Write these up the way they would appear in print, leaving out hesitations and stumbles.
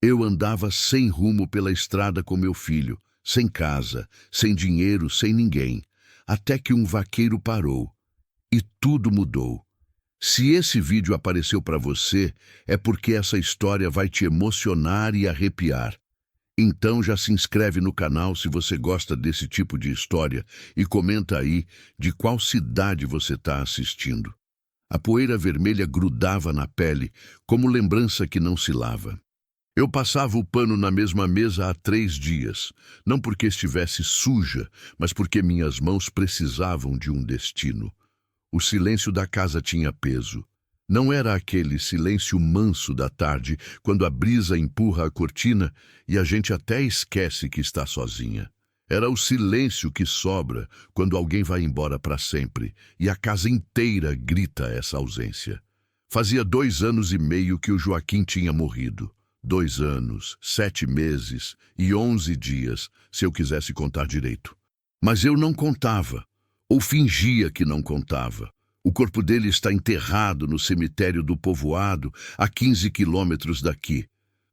Eu andava sem rumo pela estrada com meu filho, sem casa, sem dinheiro, sem ninguém, até que um vaqueiro parou. E tudo mudou. Se esse vídeo apareceu para você, é porque essa história vai te emocionar e arrepiar. Então já se inscreve no canal se você gosta desse tipo de história e comenta aí de qual cidade você está assistindo. A poeira vermelha grudava na pele, como lembrança que não se lava. Eu passava o pano na mesma mesa há 3 dias, não porque estivesse suja, mas porque minhas mãos precisavam de um destino. O silêncio da casa tinha peso. Não era aquele silêncio manso da tarde, quando a brisa empurra a cortina e a gente até esquece que está sozinha. Era o silêncio que sobra quando alguém vai embora para sempre e a casa inteira grita essa ausência. Fazia 2 anos e meio que o Joaquim tinha morrido. 2 anos, 7 meses e 11 dias, se eu quisesse contar direito. Mas eu não contava, ou fingia que não contava. O corpo dele está enterrado no cemitério do povoado, a 15 quilômetros daqui.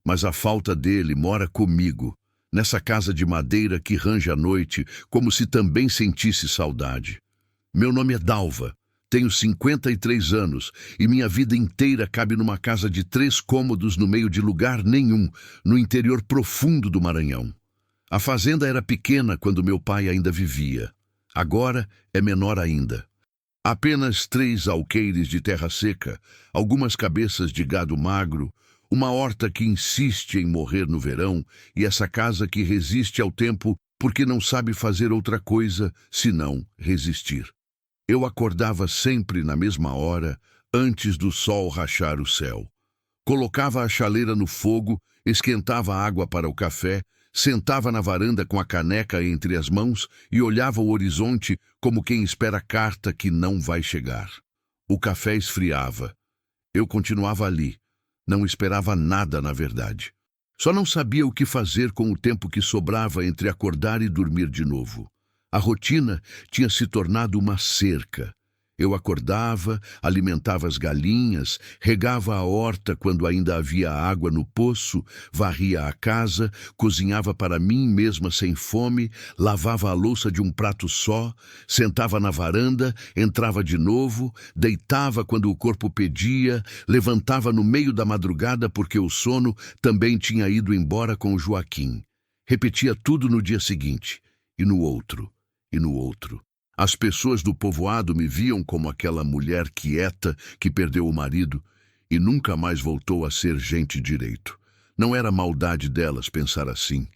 Mas a falta dele mora comigo, nessa casa de madeira que range à noite, como se também sentisse saudade. Meu nome é Dalva, tenho 53 anos e minha vida inteira cabe numa casa de 3 cômodos no meio de lugar nenhum, no interior profundo do Maranhão. A fazenda era pequena quando meu pai ainda vivia. Agora é menor ainda. Apenas 3 alqueires de terra seca, algumas cabeças de gado magro, uma horta que insiste em morrer no verão e essa casa que resiste ao tempo porque não sabe fazer outra coisa senão resistir. Eu acordava sempre na mesma hora, antes do sol rachar o céu. Colocava a chaleira no fogo, esquentava a água para o café, sentava na varanda com a caneca entre as mãos e olhava o horizonte como quem espera carta que não vai chegar. O café esfriava. Eu continuava ali. Não esperava nada, na verdade. Só não sabia o que fazer com o tempo que sobrava entre acordar e dormir de novo. A rotina tinha se tornado uma cerca. Eu acordava, alimentava as galinhas, regava a horta quando ainda havia água no poço, varria a casa, cozinhava para mim mesma sem fome, lavava a louça de um prato só, sentava na varanda, entrava de novo, deitava quando o corpo pedia, levantava no meio da madrugada porque o sono também tinha ido embora com o Joaquim. Repetia tudo no dia seguinte, e no outro, e no outro. As pessoas do povoado me viam como aquela mulher quieta que perdeu o marido e nunca mais voltou a ser gente direito. Não era maldade delas pensar assim.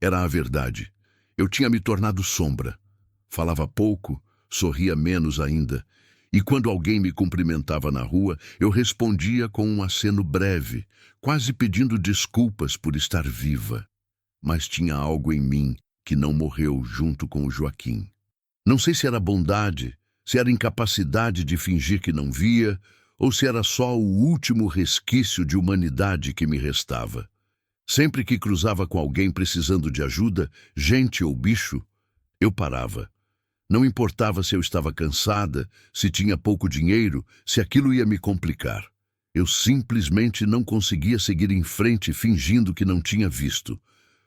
Era a verdade. Eu tinha me tornado sombra. Falava pouco, sorria menos ainda. E quando alguém me cumprimentava na rua, eu respondia com um aceno breve, quase pedindo desculpas por estar viva. Mas tinha algo em mim que não morreu junto com o Joaquim. Não sei se era bondade, se era incapacidade de fingir que não via, ou se era só o último resquício de humanidade que me restava. Sempre que cruzava com alguém precisando de ajuda, gente ou bicho, eu parava. Não importava se eu estava cansada, se tinha pouco dinheiro, se aquilo ia me complicar. Eu simplesmente não conseguia seguir em frente fingindo que não tinha visto.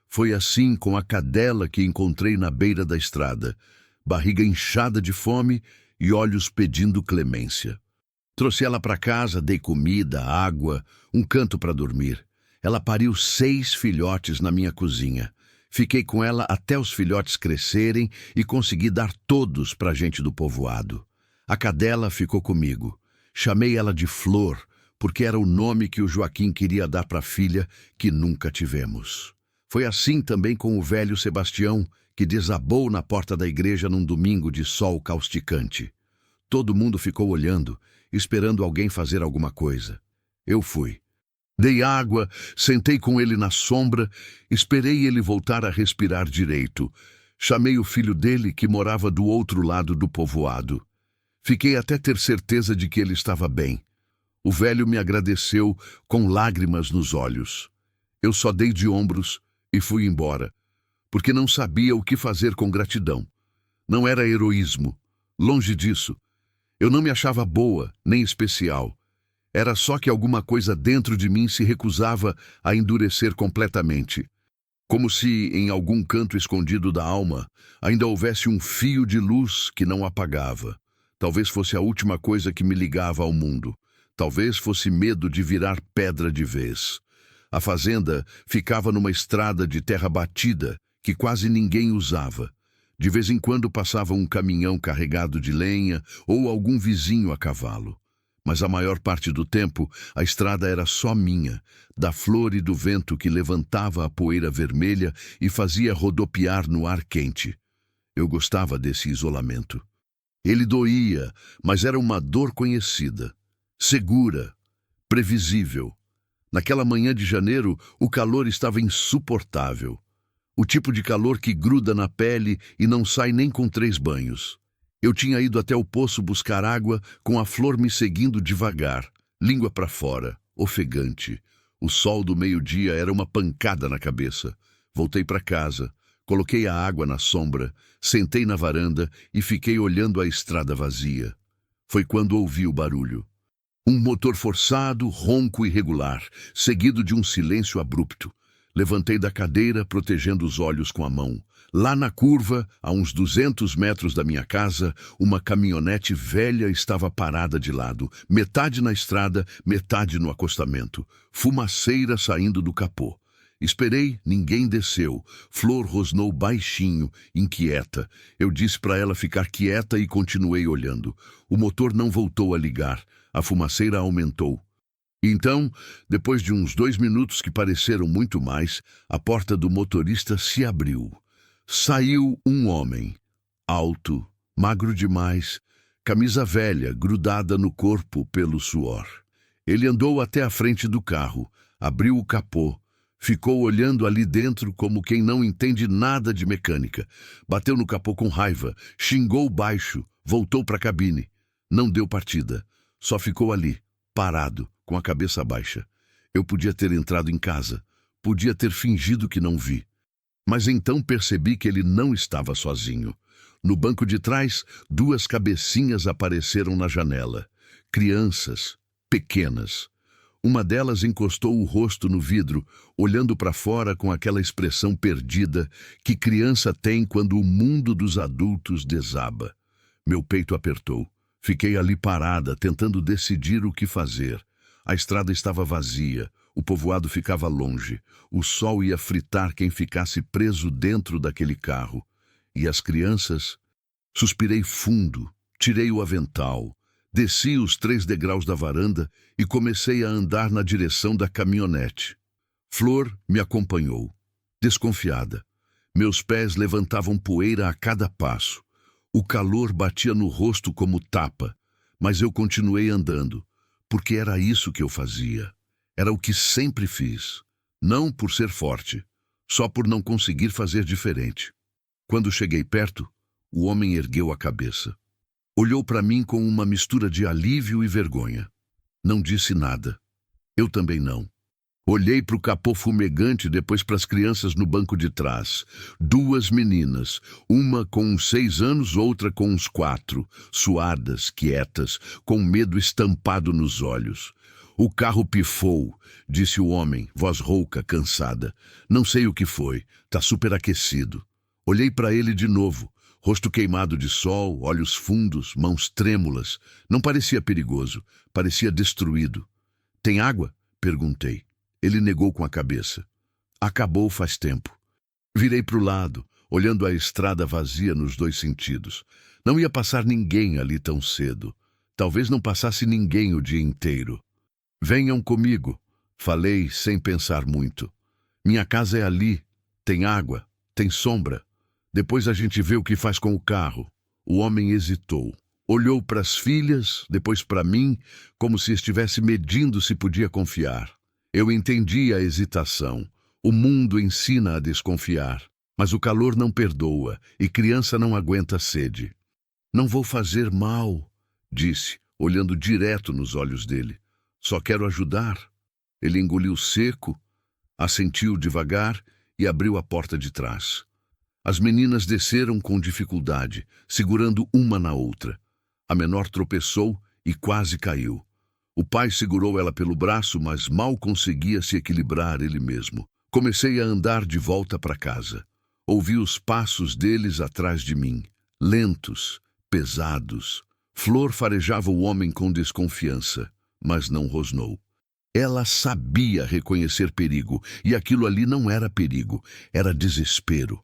Foi assim com a cadela que encontrei na beira da estrada. Barriga inchada de fome e olhos pedindo clemência. Trouxe ela para casa, dei comida, água, um canto para dormir. Ela pariu 6 filhotes na minha cozinha. Fiquei com ela até os filhotes crescerem e consegui dar todos para a gente do povoado. A cadela ficou comigo. Chamei ela de Flor, porque era o nome que o Joaquim queria dar para a filha que nunca tivemos. Foi assim também com o velho Sebastião, que desabou na porta da igreja num domingo de sol causticante. Todo mundo ficou olhando, esperando alguém fazer alguma coisa. Eu fui. Dei água, sentei com ele na sombra, esperei ele voltar a respirar direito. Chamei o filho dele, que morava do outro lado do povoado. Fiquei até ter certeza de que ele estava bem. O velho me agradeceu com lágrimas nos olhos. Eu só dei de ombros e fui embora, porque não sabia o que fazer com gratidão. Não era heroísmo, longe disso. Eu não me achava boa, nem especial. Era só que alguma coisa dentro de mim se recusava a endurecer completamente. Como se, em algum canto escondido da alma, ainda houvesse um fio de luz que não apagava. Talvez fosse a última coisa que me ligava ao mundo. Talvez fosse medo de virar pedra de vez. A fazenda ficava numa estrada de terra batida que quase ninguém usava. De vez em quando passava um caminhão carregado de lenha ou algum vizinho a cavalo. Mas a maior parte do tempo, a estrada era só minha, da flor e do vento que levantava a poeira vermelha e fazia rodopiar no ar quente. Eu gostava desse isolamento. Ele doía, mas era uma dor conhecida, segura, previsível. Naquela manhã de janeiro, o calor estava insuportável. O tipo de calor que gruda na pele e não sai nem com 3 banhos. Eu tinha ido até o poço buscar água, com a flor me seguindo devagar, língua para fora, ofegante. O sol do meio-dia era uma pancada na cabeça. Voltei para casa, coloquei a água na sombra, sentei na varanda e fiquei olhando a estrada vazia. Foi quando ouvi o barulho. Um motor forçado, ronco e regular, seguido de um silêncio abrupto. Levantei da cadeira, protegendo os olhos com a mão. Lá na curva, a uns 200 metros da minha casa, uma caminhonete velha estava parada de lado, metade na estrada, metade no acostamento. Fumaceira saindo do capô. Esperei, ninguém desceu. Flor rosnou baixinho, inquieta. Eu disse para ela ficar quieta e continuei olhando. O motor não voltou a ligar. A fumaceira aumentou. Então, depois de uns 2 minutos que pareceram muito mais, a porta do motorista se abriu. Saiu um homem, alto, magro demais, camisa velha grudada no corpo pelo suor. Ele andou até a frente do carro, abriu o capô, ficou olhando ali dentro como quem não entende nada de mecânica. Bateu no capô com raiva, xingou baixo, voltou para a cabine. Não deu partida, só ficou ali, parado, com a cabeça baixa. Eu podia ter entrado em casa, podia ter fingido que não vi. Mas então percebi que ele não estava sozinho. No banco de trás, 2 cabecinhas apareceram na janela. Crianças, pequenas. Uma delas encostou o rosto no vidro, olhando para fora com aquela expressão perdida que criança tem quando o mundo dos adultos desaba. Meu peito apertou. Fiquei ali parada, tentando decidir o que fazer. A estrada estava vazia, o povoado ficava longe, o sol ia fritar quem ficasse preso dentro daquele carro. E as crianças? Suspirei fundo, tirei o avental, desci os 3 degraus da varanda e comecei a andar na direção da caminhonete. Flor me acompanhou, desconfiada. Meus pés levantavam poeira a cada passo. O calor batia no rosto como tapa, mas eu continuei andando. Porque era isso que eu fazia. Era o que sempre fiz. Não por ser forte, só por não conseguir fazer diferente. Quando cheguei perto, o homem ergueu a cabeça. Olhou para mim com uma mistura de alívio e vergonha. Não disse nada. Eu também não. Olhei para o capô fumegante, depois para as crianças no banco de trás. 2 meninas, uma com uns 6 anos, outra com uns 4, suadas, quietas, com medo estampado nos olhos. O carro pifou, disse o homem, voz rouca, cansada. Não sei o que foi, tá superaquecido. Olhei para ele de novo, rosto queimado de sol, olhos fundos, mãos trêmulas. Não parecia perigoso, parecia destruído. Tem água? Perguntei. Ele negou com a cabeça. Acabou faz tempo. Virei para o lado, olhando a estrada vazia nos 2 sentidos. Não ia passar ninguém ali tão cedo. Talvez não passasse ninguém o dia inteiro. Venham comigo, falei sem pensar muito. Minha casa é ali. Tem água, tem sombra. Depois a gente vê o que faz com o carro. O homem hesitou. Olhou para as filhas, depois para mim, como se estivesse medindo se podia confiar. Eu entendi a hesitação. O mundo ensina a desconfiar, mas o calor não perdoa e criança não aguenta sede. Não vou fazer mal, disse, olhando direto nos olhos dele. Só quero ajudar. Ele engoliu seco, assentiu devagar e abriu a porta de trás. As meninas desceram com dificuldade, segurando uma na outra. A menor tropeçou e quase caiu. O pai segurou ela pelo braço, mas mal conseguia se equilibrar ele mesmo. Comecei a andar de volta para casa. Ouvi os passos deles atrás de mim, lentos, pesados. Flor farejava o homem com desconfiança, mas não rosnou. Ela sabia reconhecer perigo, e aquilo ali não era perigo, era desespero.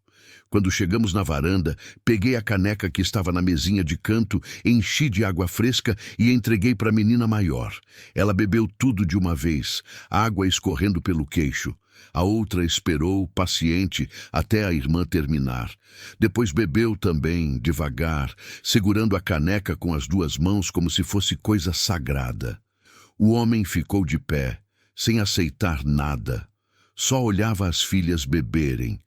Quando chegamos na varanda, peguei a caneca que estava na mesinha de canto, enchi de água fresca e entreguei para a menina maior. Ela bebeu tudo de uma vez, água escorrendo pelo queixo. A outra esperou, paciente, até a irmã terminar. Depois bebeu também, devagar, segurando a caneca com as duas mãos como se fosse coisa sagrada. O homem ficou de pé, sem aceitar nada. Só olhava as filhas beberem.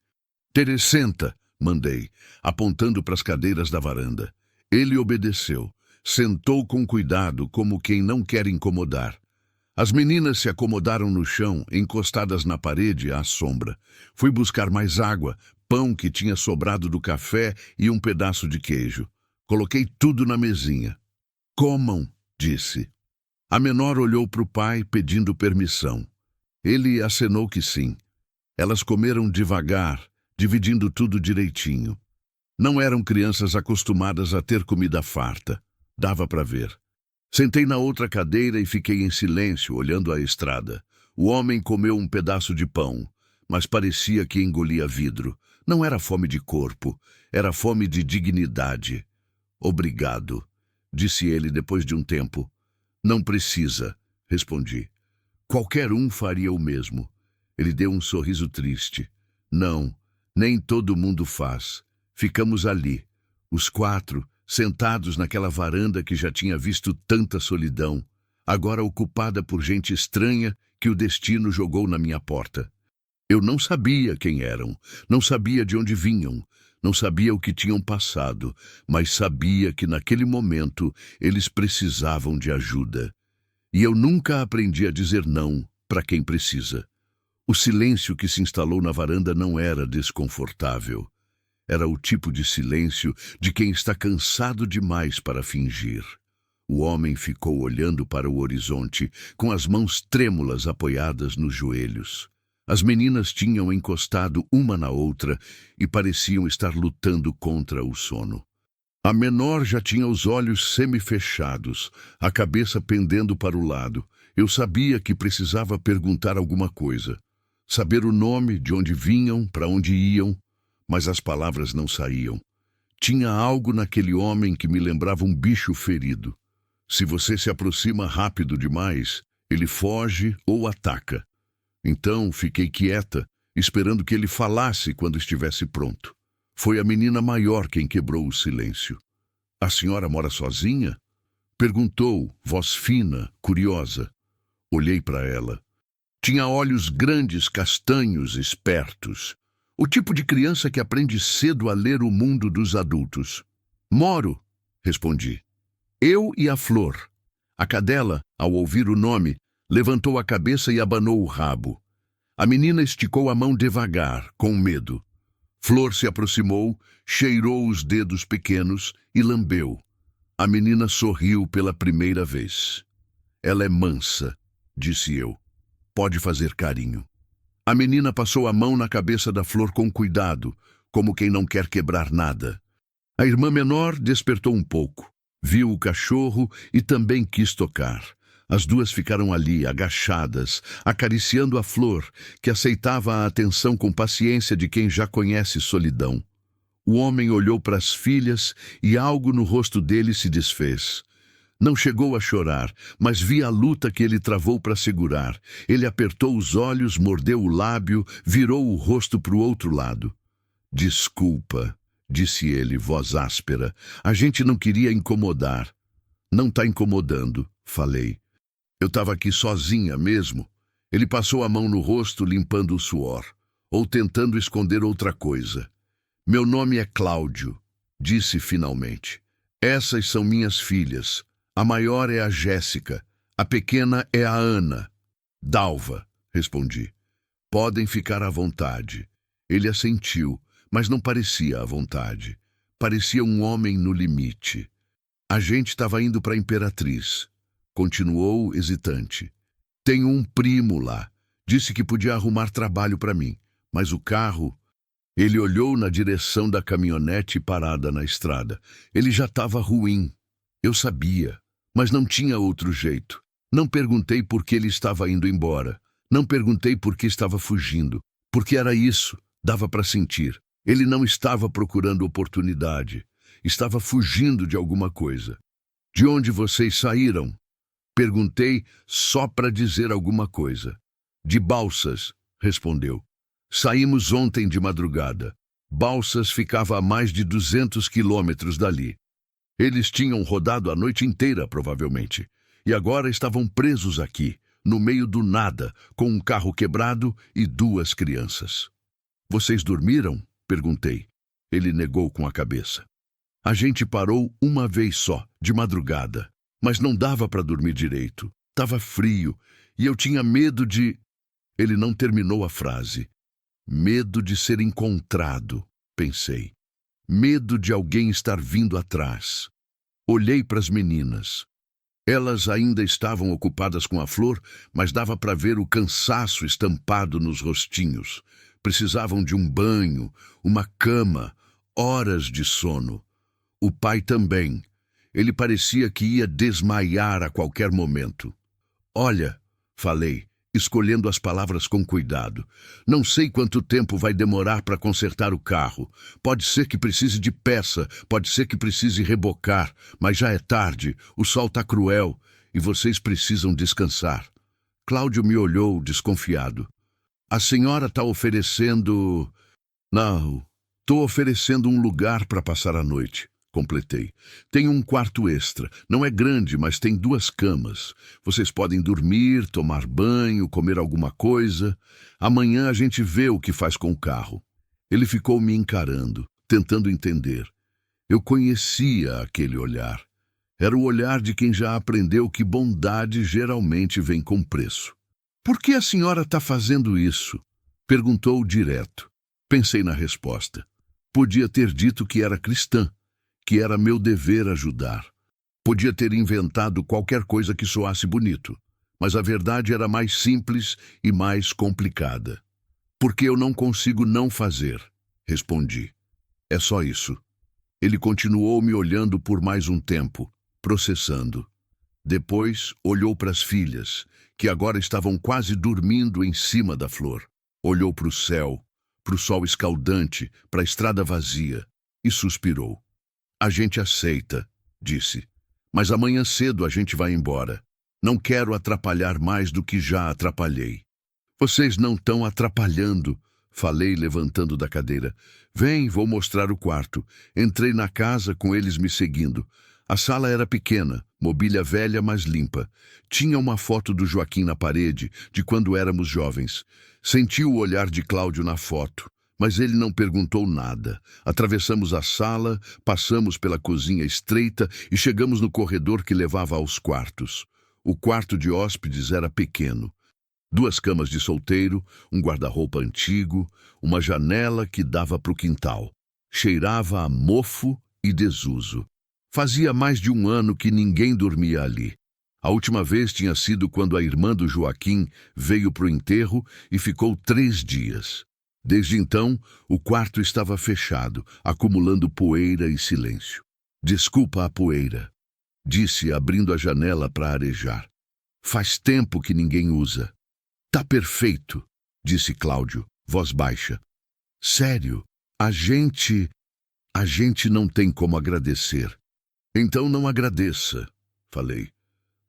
"Teresenta", mandei, apontando para as cadeiras da varanda. Ele obedeceu. Sentou com cuidado, como quem não quer incomodar. As meninas se acomodaram no chão, encostadas na parede à sombra. Fui buscar mais água, pão que tinha sobrado do café e um pedaço de queijo. Coloquei tudo na mesinha. "Comam", disse. A menor olhou para o pai, pedindo permissão. Ele acenou que sim. Elas comeram devagar, dividindo tudo direitinho. Não eram crianças acostumadas a ter comida farta. Dava para ver. Sentei na outra cadeira e fiquei em silêncio, olhando a estrada. O homem comeu um pedaço de pão, mas parecia que engolia vidro. Não era fome de corpo, era fome de dignidade. "Obrigado", disse ele depois de um tempo. "Não precisa", respondi. "Qualquer um faria o mesmo." Ele deu um sorriso triste. "Não, nem todo mundo faz." Ficamos ali, os quatro, sentados naquela varanda que já tinha visto tanta solidão, agora ocupada por gente estranha que o destino jogou na minha porta. Eu não sabia quem eram, não sabia de onde vinham, não sabia o que tinham passado, mas sabia que naquele momento eles precisavam de ajuda. E eu nunca aprendi a dizer não para quem precisa. O silêncio que se instalou na varanda não era desconfortável. Era o tipo de silêncio de quem está cansado demais para fingir. O homem ficou olhando para o horizonte, com as mãos trêmulas apoiadas nos joelhos. As meninas tinham encostado uma na outra e pareciam estar lutando contra o sono. A menor já tinha os olhos semi-fechados, a cabeça pendendo para o lado. Eu sabia que precisava perguntar alguma coisa. Saber o nome, de onde vinham, para onde iam, mas as palavras não saíam. Tinha algo naquele homem que me lembrava um bicho ferido. Se você se aproxima rápido demais, ele foge ou ataca. Então fiquei quieta, esperando que ele falasse quando estivesse pronto. Foi a menina maior quem quebrou o silêncio. "A senhora mora sozinha?" perguntou, voz fina, curiosa. Olhei para ela. Tinha olhos grandes, castanhos, espertos. O tipo de criança que aprende cedo a ler o mundo dos adultos. "Moro", respondi. "Eu e a Flor." A cadela, ao ouvir o nome, levantou a cabeça e abanou o rabo. A menina esticou a mão devagar, com medo. Flor se aproximou, cheirou os dedos pequenos e lambeu. A menina sorriu pela primeira vez. "Ela é mansa", disse eu. "Pode fazer carinho." A menina passou a mão na cabeça da Flor com cuidado, como quem não quer quebrar nada. A irmã menor despertou um pouco. Viu o cachorro e também quis tocar. As duas ficaram ali, agachadas, acariciando a Flor, que aceitava a atenção com paciência de quem já conhece solidão. O homem olhou para as filhas e algo no rosto dele se desfez. Não chegou a chorar, mas vi a luta que ele travou para segurar. Ele apertou os olhos, mordeu o lábio, virou o rosto para o outro lado. "Desculpa", disse ele, voz áspera. "A gente não queria incomodar." "Não tá incomodando", falei. "Eu estava aqui sozinha mesmo." Ele passou a mão no rosto, limpando o suor, ou tentando esconder outra coisa. "Meu nome é Cláudio", disse finalmente. "Essas são minhas filhas. A maior é a Jéssica, a pequena é a Ana." "Dalva", respondi. "Podem ficar à vontade." Ele assentiu, mas não parecia à vontade. Parecia um homem no limite. A gente estava indo para a Imperatriz. continuou hesitante. Tenho um primo lá. Disse que podia arrumar trabalho para mim, mas o carro... Ele olhou na direção da caminhonete parada na estrada. Ele já estava ruim. Eu sabia, mas não tinha outro jeito. Não perguntei por que ele estava indo embora. Não perguntei por que estava fugindo. Porque era isso, dava para sentir. Ele não estava procurando oportunidade. Estava fugindo de alguma coisa. De onde vocês saíram? Perguntei só para dizer alguma coisa. De Balsas, respondeu. Saímos ontem de madrugada. Balsas ficava a mais de 200 quilômetros dali. Eles tinham rodado a noite inteira, provavelmente. E agora estavam presos aqui, no meio do nada, com um carro quebrado e 2 crianças. Vocês dormiram? Perguntei. Ele negou com a cabeça. A gente parou uma vez só, de madrugada. Mas não dava para dormir direito. Estava frio e eu tinha medo de... Ele não terminou a frase. Medo de ser encontrado, pensei. Medo de alguém estar vindo atrás. Olhei para as meninas. Elas ainda estavam ocupadas com a flor, mas dava para ver o cansaço estampado nos rostinhos. Precisavam de um banho, uma cama, horas de sono. O pai também. Ele parecia que ia desmaiar a qualquer momento. Olha, falei, escolhendo as palavras com cuidado. Não sei quanto tempo vai demorar para consertar o carro. Pode ser que precise de peça, pode ser que precise rebocar, mas já é tarde, o sol está cruel e vocês precisam descansar. Cláudio me olhou desconfiado. A senhora está oferecendo... Não, estou oferecendo um lugar para passar a noite. Completei. Tem um quarto extra. Não é grande, mas tem 2 camas. Vocês podem dormir, tomar banho, comer alguma coisa. Amanhã a gente vê o que faz com o carro. Ele ficou me encarando, tentando entender. Eu conhecia aquele olhar. Era o olhar de quem já aprendeu que bondade geralmente vem com preço. Por que a senhora está fazendo isso? Perguntou direto. Pensei na resposta. Podia ter dito que era cristã, que era meu dever ajudar. Podia ter inventado qualquer coisa que soasse bonito, mas a verdade era mais simples e mais complicada. Porque eu não consigo não fazer, respondi. É só isso. Ele continuou me olhando por mais um tempo, processando. Depois olhou para as filhas, que agora estavam quase dormindo em cima da flor. Olhou para o céu, para o sol escaldante, para a estrada vazia, e suspirou. A gente aceita, disse. Mas amanhã cedo a gente vai embora. Não quero atrapalhar mais do que já atrapalhei. Vocês não estão atrapalhando, falei levantando da cadeira. Vem, vou mostrar o quarto. Entrei na casa com eles me seguindo. A sala era pequena, mobília velha, mas limpa. Tinha uma foto do Joaquim na parede, de quando éramos jovens. Senti o olhar de Cláudio na foto. Mas ele não perguntou nada. Atravessamos a sala, passamos pela cozinha estreita e chegamos no corredor que levava aos quartos. O quarto de hóspedes era pequeno. 2 camas de solteiro, um guarda-roupa antigo, uma janela que dava para o quintal. Cheirava a mofo e desuso. Fazia mais de 1 ano que ninguém dormia ali. A última vez tinha sido quando a irmã do Joaquim veio para o enterro e ficou 3 dias. Desde então, o quarto estava fechado, acumulando poeira e silêncio. Desculpa a poeira, disse, abrindo a janela para arejar. Faz tempo que ninguém usa. Tá perfeito, disse Cláudio, voz baixa. Sério, a gente não tem como agradecer. Então não agradeça, falei.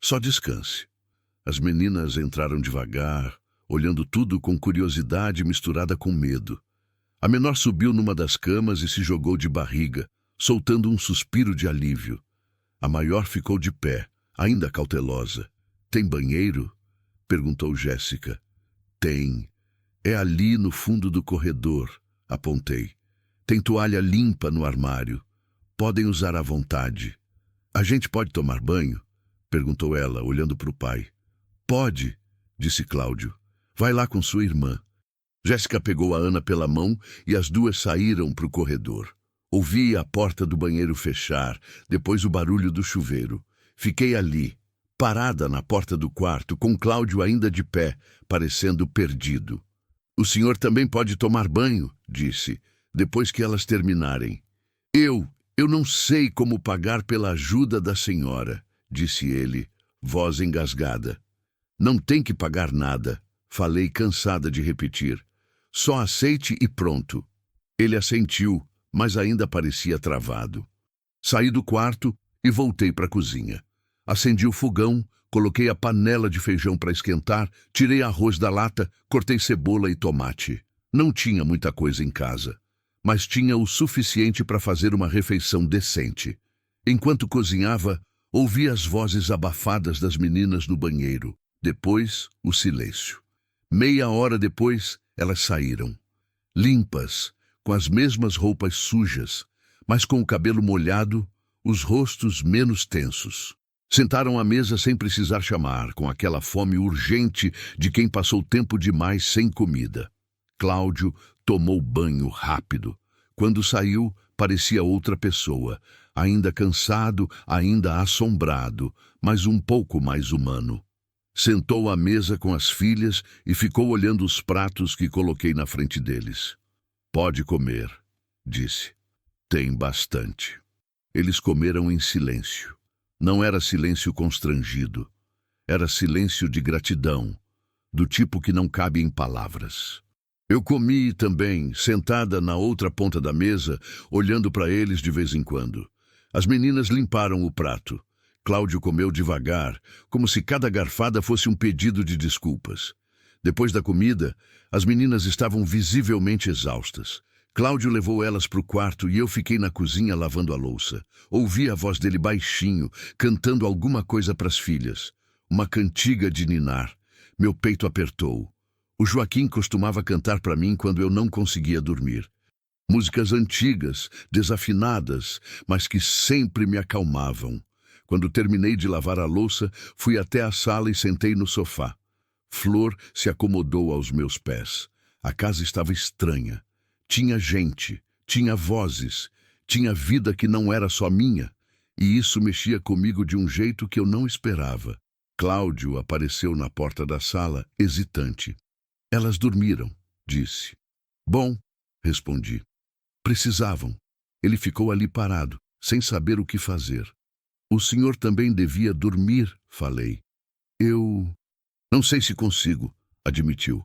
Só descanse. As meninas entraram devagar, olhando tudo com curiosidade misturada com medo. A menor subiu numa das camas e se jogou de barriga, soltando um suspiro de alívio. A maior ficou de pé, ainda cautelosa. Tem banheiro? Perguntou Jéssica. Tem. É ali no fundo do corredor, apontei. Tem toalha limpa no armário. Podem usar à vontade. A gente pode tomar banho? Perguntou ela, olhando para o pai. Pode, disse Cláudio. Vai lá com sua irmã. Jéssica pegou a Ana pela mão e as 2 saíram para o corredor. Ouvi a porta do banheiro fechar, depois o barulho do chuveiro. Fiquei ali, parada na porta do quarto, com Cláudio ainda de pé, parecendo perdido. "O senhor também pode tomar banho", disse, depois que elas terminarem. Eu não sei como pagar pela ajuda da senhora", disse ele, voz engasgada. "Não tem que pagar nada", falei, cansada de repetir. "Só aceite e pronto." Ele assentiu, mas ainda parecia travado. Saí do quarto e voltei para a cozinha. Acendi o fogão, coloquei a panela de feijão para esquentar, tirei arroz da lata, cortei cebola e tomate. Não tinha muita coisa em casa, mas tinha o suficiente para fazer uma refeição decente. Enquanto cozinhava, ouvi as vozes abafadas das meninas no banheiro. Depois, o silêncio. Meia hora depois, elas saíram. Limpas, com as mesmas roupas sujas, mas com o cabelo molhado, os rostos menos tensos. Sentaram à mesa sem precisar chamar, com aquela fome urgente de quem passou tempo demais sem comida. Cláudio tomou banho rápido. Quando saiu, parecia outra pessoa, ainda cansado, ainda assombrado, mas um pouco mais humano. Sentou à mesa com as filhas e ficou olhando os pratos que coloquei na frente deles. "Pode comer", disse. "Tem bastante." Eles comeram em silêncio. Não era silêncio constrangido. Era silêncio de gratidão, do tipo que não cabe em palavras. Eu comi também, sentada na outra ponta da mesa, olhando para eles de vez em quando. As meninas limparam o prato. Cláudio comeu devagar, como se cada garfada fosse um pedido de desculpas. Depois da comida, as meninas estavam visivelmente exaustas. Cláudio levou elas para o quarto e eu fiquei na cozinha lavando a louça. Ouvi a voz dele baixinho, cantando alguma coisa para as filhas. Uma cantiga de ninar. Meu peito apertou. O Joaquim costumava cantar para mim quando eu não conseguia dormir. Músicas antigas, desafinadas, mas que sempre me acalmavam. Quando terminei de lavar a louça, fui até a sala e sentei no sofá. Flor se acomodou aos meus pés. A casa estava estranha. Tinha gente, tinha vozes, tinha vida que não era só minha, e isso mexia comigo de um jeito que eu não esperava. Cláudio apareceu na porta da sala, hesitante. "Elas dormiram", disse. "Bom", respondi. "Precisavam." Ele ficou ali parado, sem saber o que fazer. "O senhor também devia dormir", falei. "Eu não sei se consigo", admitiu.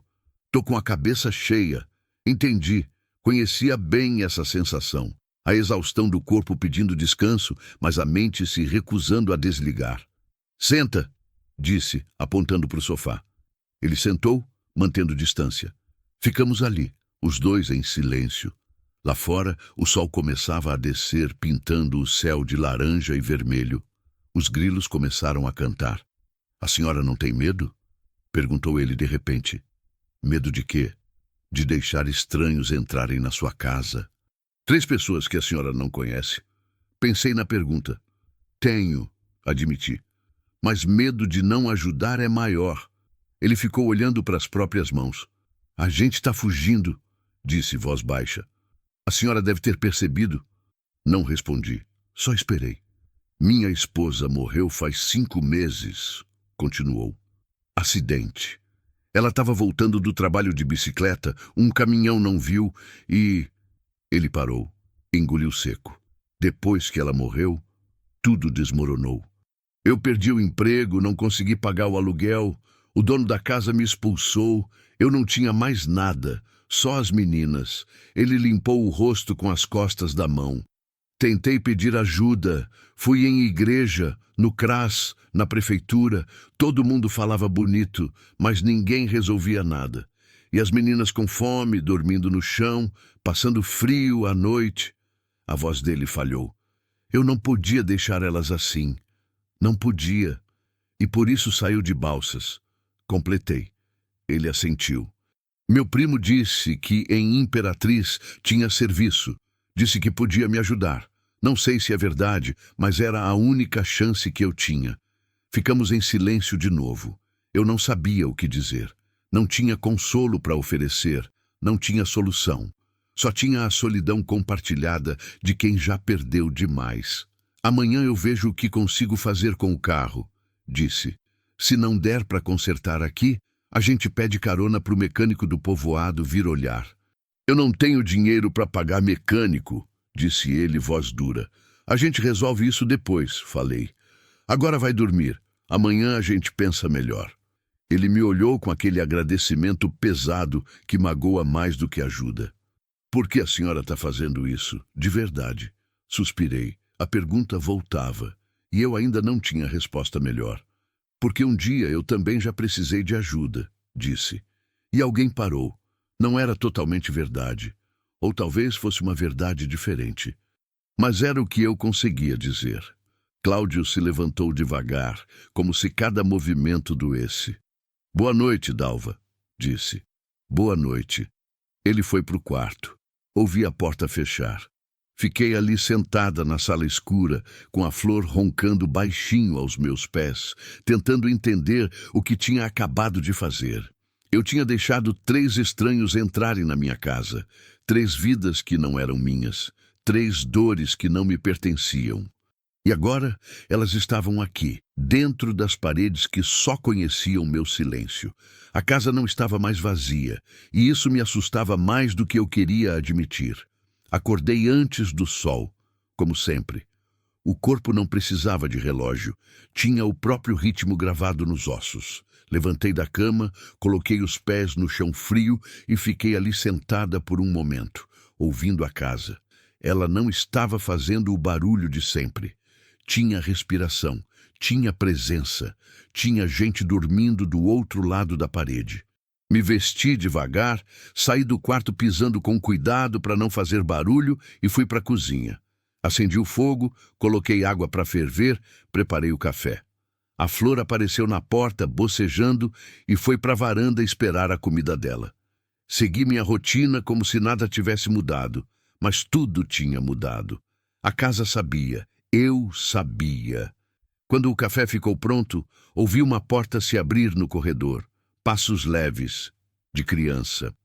"Tô com a cabeça cheia." Entendi. Conhecia bem essa sensação. A exaustão do corpo pedindo descanso, mas a mente se recusando a desligar. "Senta", disse, apontando para o sofá. Ele sentou, mantendo distância. Ficamos ali, os dois em silêncio. Lá fora, o sol começava a descer, pintando o céu de laranja e vermelho. Os grilos começaram a cantar. "A senhora não tem medo?" perguntou ele de repente. "Medo de quê?" "De deixar estranhos entrarem na sua casa." "3 pessoas que a senhora não conhece." Pensei na pergunta. "Tenho", admiti. "Mas medo de não ajudar é maior." Ele ficou olhando para as próprias mãos. "A gente está fugindo", disse voz baixa. "A senhora deve ter percebido." Não respondi. Só esperei. "Minha esposa morreu faz 5 meses", continuou. "Acidente. Ela estava voltando do trabalho de bicicleta, um caminhão não viu e..." Ele parou, engoliu seco. "Depois que ela morreu, tudo desmoronou. Eu perdi o emprego, não consegui pagar o aluguel, o dono da casa me expulsou, eu não tinha mais nada, só as meninas." Ele limpou o rosto com as costas da mão. "Tentei pedir ajuda, fui em igreja, no CRAS, na prefeitura, todo mundo falava bonito, mas ninguém resolvia nada. E as meninas com fome, dormindo no chão, passando frio à noite." A voz dele falhou. "Eu não podia deixar elas assim. Não podia. E por isso saiu de Balsas." Completei. Ele assentiu. "Meu primo disse que em Imperatriz tinha serviço. Disse que podia me ajudar. Não sei se é verdade, mas era a única chance que eu tinha." Ficamos em silêncio de novo. Eu não sabia o que dizer. Não tinha consolo para oferecer. Não tinha solução. Só tinha a solidão compartilhada de quem já perdeu demais. "Amanhã eu vejo o que consigo fazer com o carro." disse. Se não der para consertar aqui, a gente pede carona para o mecânico do povoado vir olhar. Eu não tenho dinheiro para pagar mecânico, disse ele, voz dura. A gente resolve isso depois, falei. Agora vai dormir. Amanhã a gente pensa melhor. Ele me olhou com aquele agradecimento pesado que magoa mais do que ajuda. Por que a senhora está fazendo isso? De verdade. Suspirei. A pergunta voltava, e eu ainda não tinha resposta melhor. Porque um dia eu também já precisei de ajuda, disse. E alguém parou. Não era totalmente verdade. Ou talvez fosse uma verdade diferente. Mas era o que eu conseguia dizer. Cláudio se levantou devagar, como se cada movimento doesse. Boa noite, Dalva, disse. Boa noite. Ele foi para o quarto. Ouvi a porta fechar. Fiquei ali sentada na sala escura, com a Flor roncando baixinho aos meus pés, tentando entender o que tinha acabado de fazer. Eu tinha deixado 3 estranhos entrarem na minha casa, 3 vidas que não eram minhas, 3 dores que não me pertenciam. E agora elas estavam aqui, dentro das paredes que só conheciam meu silêncio. A casa não estava mais vazia, e isso me assustava mais do que eu queria admitir. Acordei antes do sol, como sempre. O corpo não precisava de relógio, tinha o próprio ritmo gravado nos ossos. Levantei da cama, coloquei os pés no chão frio e fiquei ali sentada por um momento, ouvindo a casa. Ela não estava fazendo o barulho de sempre. Tinha respiração, tinha presença, tinha gente dormindo do outro lado da parede. Me vesti devagar, saí do quarto pisando com cuidado para não fazer barulho e fui para a cozinha. Acendi o fogo, coloquei água para ferver, preparei o café. A Flor apareceu na porta, bocejando, e foi para a varanda esperar a comida dela. Segui minha rotina como se nada tivesse mudado, mas tudo tinha mudado. A casa sabia. Eu sabia. Quando o café ficou pronto, ouvi uma porta se abrir no corredor. Passos leves, de criança.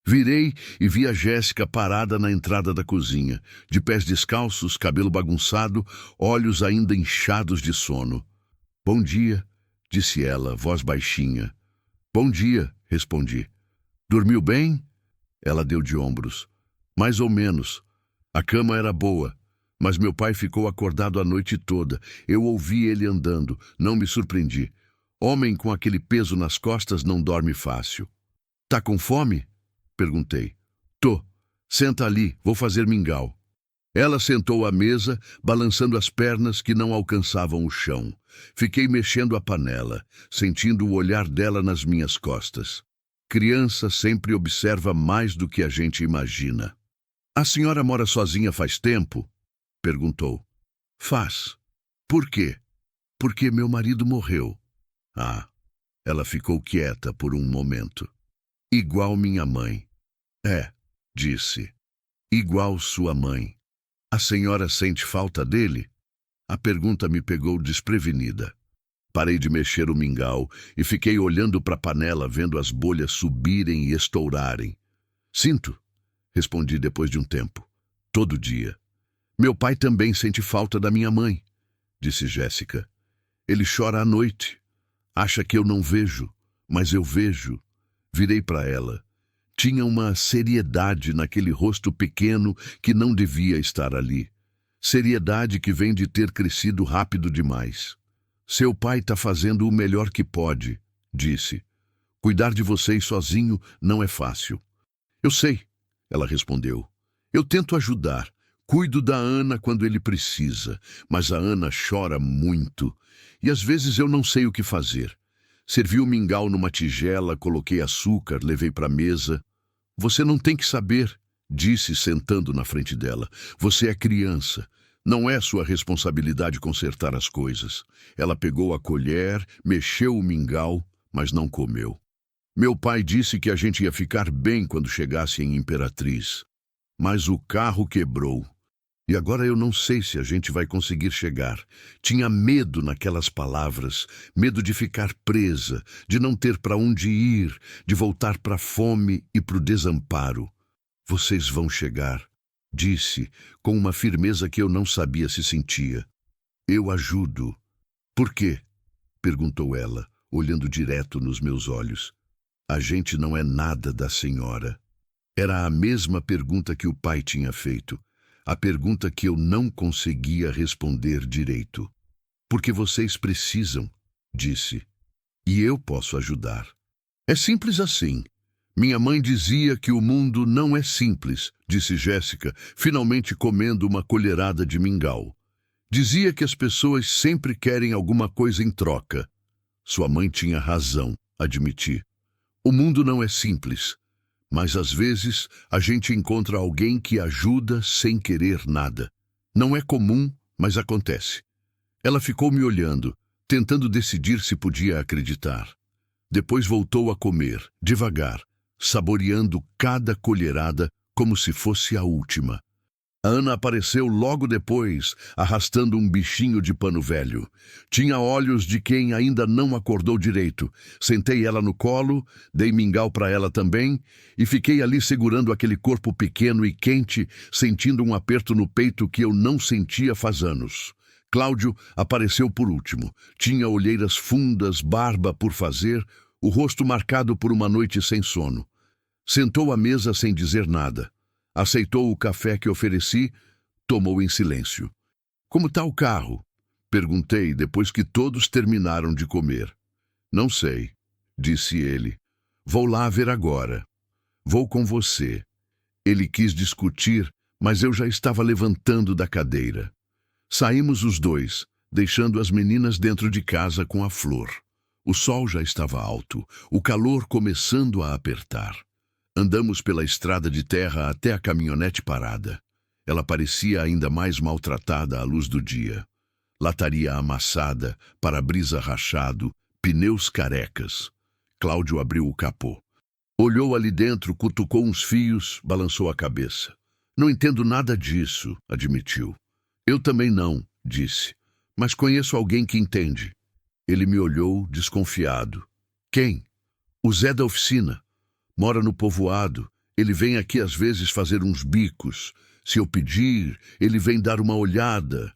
Virei e vi a Jéssica parada na entrada da cozinha, de pés descalços, cabelo bagunçado, olhos ainda inchados de sono. Bom dia, disse ela, voz baixinha. Bom dia, respondi. Dormiu bem? Ela deu de ombros. Mais ou menos. A cama era boa. Mas meu pai ficou acordado a noite toda. Eu ouvi ele andando, não me surpreendi. Homem com aquele peso nas costas não dorme fácil. Tá com fome? Perguntei. Tô. Senta ali, vou fazer mingau. Ela sentou à mesa, balançando as pernas que não alcançavam o chão. Fiquei mexendo a panela, sentindo o olhar dela nas minhas costas. Criança sempre observa mais do que a gente imagina. A senhora mora sozinha faz tempo? Perguntou. Faz. Por quê? Porque meu marido morreu. Ah, ela ficou quieta por um momento. Igual minha mãe. É, disse. Igual sua mãe. A senhora sente falta dele? A pergunta me pegou desprevenida. Parei de mexer o mingau e fiquei olhando para a panela, vendo as bolhas subirem e estourarem. Sinto, respondi depois de um tempo. Todo dia. Meu pai também sente falta da minha mãe, disse Jéssica. Ele chora à noite. Acha que eu não vejo, mas eu vejo. Virei para ela. Tinha uma seriedade naquele rosto pequeno que não devia estar ali. Seriedade que vem de ter crescido rápido demais. Seu pai está fazendo o melhor que pode, disse. Cuidar de vocês sozinho não é fácil. Eu sei, ela respondeu. Eu tento ajudar. Cuido da Ana quando ele precisa, mas a Ana chora muito e às vezes eu não sei o que fazer. Servi o mingau numa tigela, coloquei açúcar, levei para a mesa. Você não tem que saber, disse sentando na frente dela. Você é criança. Não é sua responsabilidade consertar as coisas. Ela pegou a colher, mexeu o mingau, mas não comeu. Meu pai disse que a gente ia ficar bem quando chegasse em Imperatriz. Mas o carro quebrou. E agora eu não sei se a gente vai conseguir chegar. Tinha medo naquelas palavras, medo de ficar presa, de não ter para onde ir, de voltar para a fome e para o desamparo. Vocês vão chegar, disse, com uma firmeza que eu não sabia se sentia. Eu ajudo. Por quê? perguntou ela, olhando direto nos meus olhos. A gente não é nada da senhora. Era a mesma pergunta que o pai tinha feito, a pergunta que eu não conseguia responder direito. Porque vocês precisam, disse, e eu posso ajudar. É simples assim. Minha mãe dizia que o mundo não é simples, disse Jéssica, finalmente comendo uma colherada de mingau. Dizia que as pessoas sempre querem alguma coisa em troca. Sua mãe tinha razão, admiti. O mundo não é simples, mas às vezes a gente encontra alguém que ajuda sem querer nada. Não é comum, mas acontece. Ela ficou me olhando, tentando decidir se podia acreditar. Depois voltou a comer, devagar, saboreando cada colherada como se fosse a última. A Ana apareceu logo depois, arrastando um bichinho de pano velho. Tinha olhos de quem ainda não acordou direito. Sentei ela no colo, dei mingau para ela também, e fiquei ali segurando aquele corpo pequeno e quente, sentindo um aperto no peito que eu não sentia faz anos. Cláudio apareceu por último. Tinha olheiras fundas, barba por fazer, o rosto marcado por uma noite sem sono. Sentou à mesa sem dizer nada. Aceitou o café que ofereci, tomou em silêncio. Como está o carro? Perguntei depois que todos terminaram de comer. Não sei, disse ele. Vou lá ver agora. Vou com você. Ele quis discutir, mas eu já estava levantando da cadeira. Saímos os dois, deixando as meninas dentro de casa com a Flor. O sol já estava alto, o calor começando a apertar. Andamos pela estrada de terra até a caminhonete parada. Ela parecia ainda mais maltratada à luz do dia. Lataria amassada, para-brisa rachado, pneus carecas. Cláudio abriu o capô. Olhou ali dentro, cutucou uns fios, balançou a cabeça. Não entendo nada disso, admitiu. Eu também não, disse. Mas conheço alguém que entende. Ele me olhou, desconfiado. Quem? O Zé da oficina. Mora no povoado. Ele vem aqui às vezes fazer uns bicos. Se eu pedir, ele vem dar uma olhada.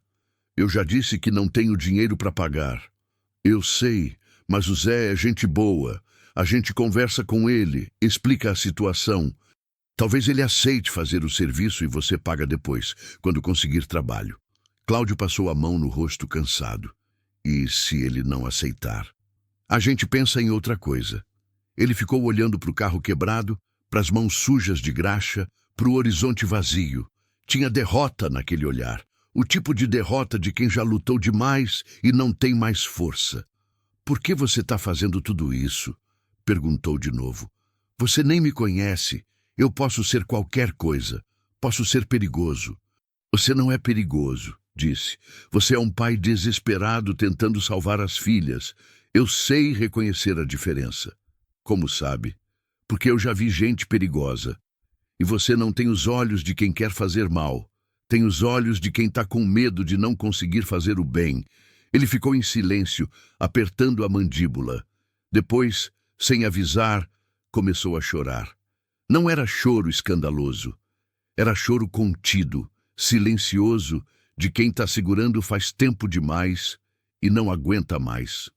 Eu já disse que não tenho dinheiro para pagar. Eu sei, mas o Zé é gente boa. A gente conversa com ele, explica a situação. Talvez ele aceite fazer o serviço e você paga depois, quando conseguir trabalho. Cláudio passou a mão no rosto cansado. E se ele não aceitar? A gente pensa em outra coisa. Ele ficou olhando para o carro quebrado, para as mãos sujas de graxa, para o horizonte vazio. Tinha derrota naquele olhar. O tipo de derrota de quem já lutou demais e não tem mais força. Por que você está fazendo tudo isso? Perguntou de novo. Você nem me conhece. Eu posso ser qualquer coisa. Posso ser perigoso. Você não é perigoso, disse. Você é um pai desesperado tentando salvar as filhas. Eu sei reconhecer a diferença. Como sabe? Porque eu já vi gente perigosa. E você não tem os olhos de quem quer fazer mal. Tem os olhos de quem está com medo de não conseguir fazer o bem. Ele ficou em silêncio, apertando a mandíbula. Depois, sem avisar, começou a chorar. Não era choro escandaloso. Era choro contido, silencioso, de quem está segurando faz tempo demais e não aguenta mais.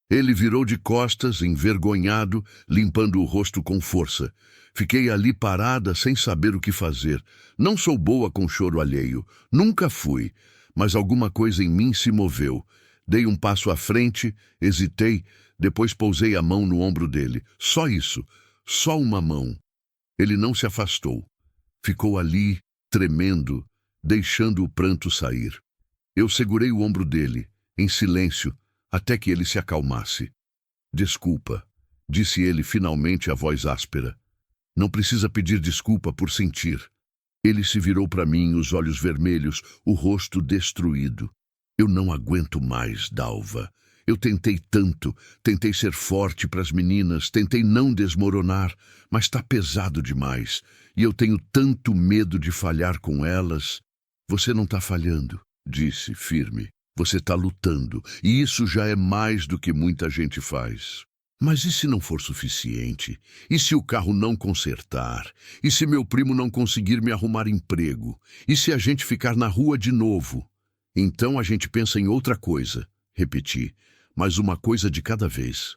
Ele virou de costas, envergonhado, limpando o rosto com força. Fiquei ali parada, sem saber o que fazer. Não sou boa com choro alheio. Nunca fui. Mas alguma coisa em mim se moveu. Dei um passo à frente, hesitei, depois pousei a mão no ombro dele. Só isso. Só uma mão. Ele não se afastou. Ficou ali, tremendo, deixando o pranto sair. Eu segurei o ombro dele, em silêncio, até que ele se acalmasse. Desculpa, disse ele finalmente a voz áspera. Não precisa pedir desculpa por sentir. Ele se virou para mim, os olhos vermelhos, o rosto destruído. Eu não aguento mais, Dalva. Eu tentei tanto, tentei ser forte para as meninas, tentei não desmoronar, mas está pesado demais. E eu tenho tanto medo de falhar com elas. Você não está falhando, disse, firme. Você está lutando, e isso já é mais do que muita gente faz. Mas e se não for suficiente? E se o carro não consertar? E se meu primo não conseguir me arrumar emprego? E se a gente ficar na rua de novo? Então a gente pensa em outra coisa, repeti. mas uma coisa de cada vez.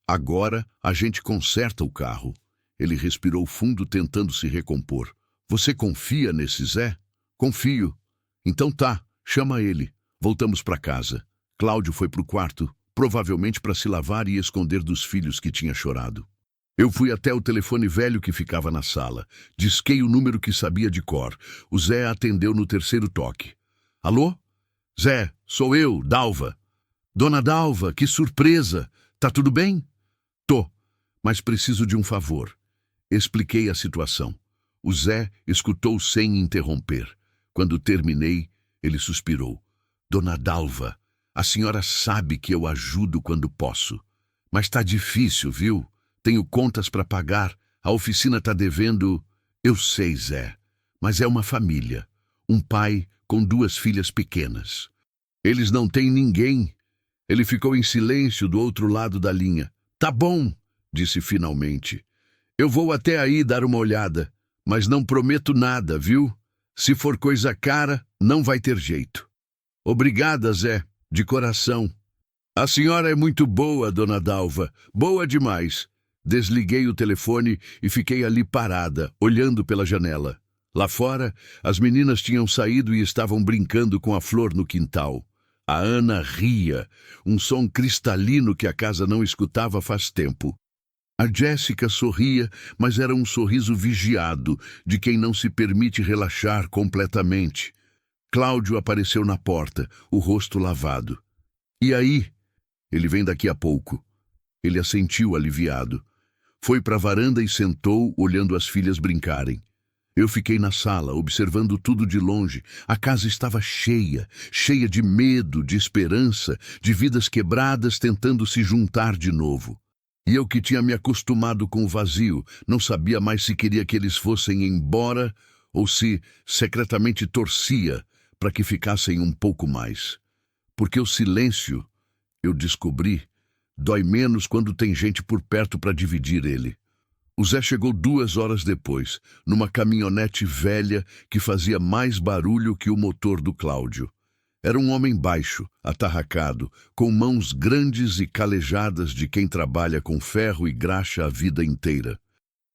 Agora a gente conserta o carro. Ele respirou fundo, tentando se recompor. Você confia nesse Zé? Confio. Então tá, chama ele. Voltamos para casa. Cláudio foi para o quarto, provavelmente para se lavar e esconder dos filhos que tinha chorado. Eu fui até o telefone velho que ficava na sala. Disquei o número que sabia de cor. O Zé atendeu no terceiro toque. Alô? Zé, sou eu, Dalva. Dona Dalva, que surpresa! Tá tudo bem? Tô, mas preciso de um favor. Expliquei a situação. O Zé escutou sem interromper. Quando terminei, ele suspirou. Dona Dalva, a senhora sabe que eu ajudo quando posso. Mas tá difícil, viu? Tenho contas para pagar, a oficina tá devendo... Eu sei, Zé, mas é uma família. Um pai com 2 filhas pequenas. Eles não têm ninguém. Ele ficou em silêncio do outro lado da linha. Tá bom, disse finalmente. Eu vou até aí dar uma olhada, mas não prometo nada, viu? Se for coisa cara, não vai ter jeito. Obrigada, Zé, de coração. A senhora é muito boa, Dona Dalva. Boa demais. Desliguei o telefone e fiquei ali parada, olhando pela janela. Lá fora, as meninas tinham saído e estavam brincando com a flor no quintal. A Ana ria, um som cristalino que a casa não escutava faz tempo. A Jéssica sorria, mas era um sorriso vigiado, de quem não se permite relaxar completamente. Cláudio apareceu na porta, o rosto lavado. E aí? Ele vem daqui a pouco. Ele assentiu aliviado. Foi para a varanda e sentou, olhando as filhas brincarem. Eu fiquei na sala, observando tudo de longe. A casa estava cheia, cheia de medo, de esperança, de vidas quebradas tentando se juntar de novo. E eu que tinha me acostumado com o vazio, não sabia mais se queria que eles fossem embora ou se secretamente torcia para que ficassem um pouco mais. Porque o silêncio, eu descobri, dói menos quando tem gente por perto para dividir ele. O Zé chegou 2 horas depois, numa caminhonete velha que fazia mais barulho que o motor do Cláudio. Era um homem baixo, atarracado, com mãos grandes e calejadas de quem trabalha com ferro e graxa a vida inteira.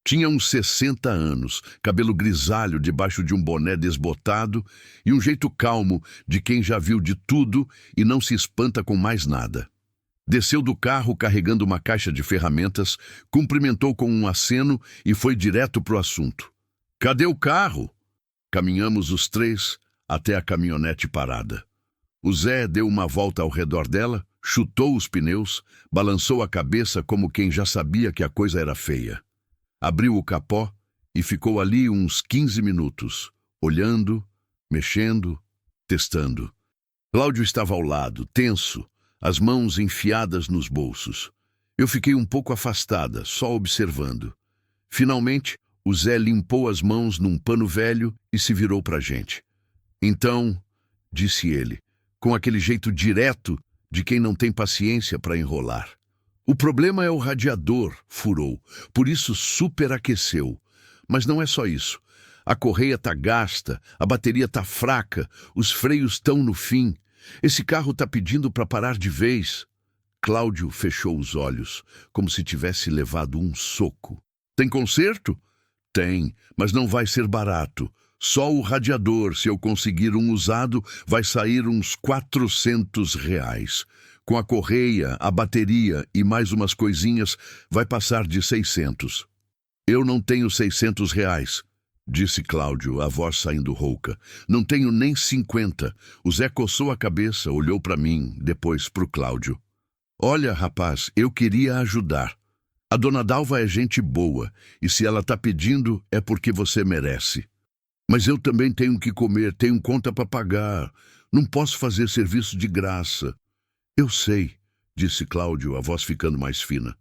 Tinha uns 60 anos, cabelo grisalho debaixo de um boné desbotado e um jeito calmo de quem já viu de tudo e não se espanta com mais nada. Desceu do carro carregando uma caixa de ferramentas, cumprimentou com um aceno e foi direto pro assunto. Cadê o carro? Caminhamos os 3 até a caminhonete parada. O Zé deu uma volta ao redor dela, chutou os pneus, balançou a cabeça como quem já sabia que a coisa era feia. Abriu o capó e ficou ali uns 15 minutos, olhando, mexendo, testando. Cláudio estava ao lado, tenso, as mãos enfiadas nos bolsos. Eu fiquei um pouco afastada, só observando. Finalmente, o Zé limpou as mãos num pano velho e se virou para a gente. Então, disse ele, com aquele jeito direto de quem não tem paciência para enrolar. O problema é o radiador, furou, por isso superaqueceu. Mas não é só isso. A correia tá gasta, a bateria tá fraca, os freios estão no fim. Esse carro tá pedindo para parar de vez. Cláudio fechou os olhos, como se tivesse levado um soco. Tem conserto? Tem, mas não vai ser barato. Só o radiador, se eu conseguir um usado, vai sair uns R$ 400. Com a correia, a bateria e mais umas coisinhas, vai passar de 600. Eu não tenho R$ 600, disse Cláudio, a voz saindo rouca. Não tenho nem 50. O Zé coçou a cabeça, olhou para mim, depois para o Cláudio. Olha, rapaz, eu queria ajudar. A dona Dalva é gente boa, e se ela tá pedindo, é porque você merece. Mas eu também tenho que comer, tenho conta para pagar. Não posso fazer serviço de graça. Eu sei, disse Cláudio, a voz ficando mais fina.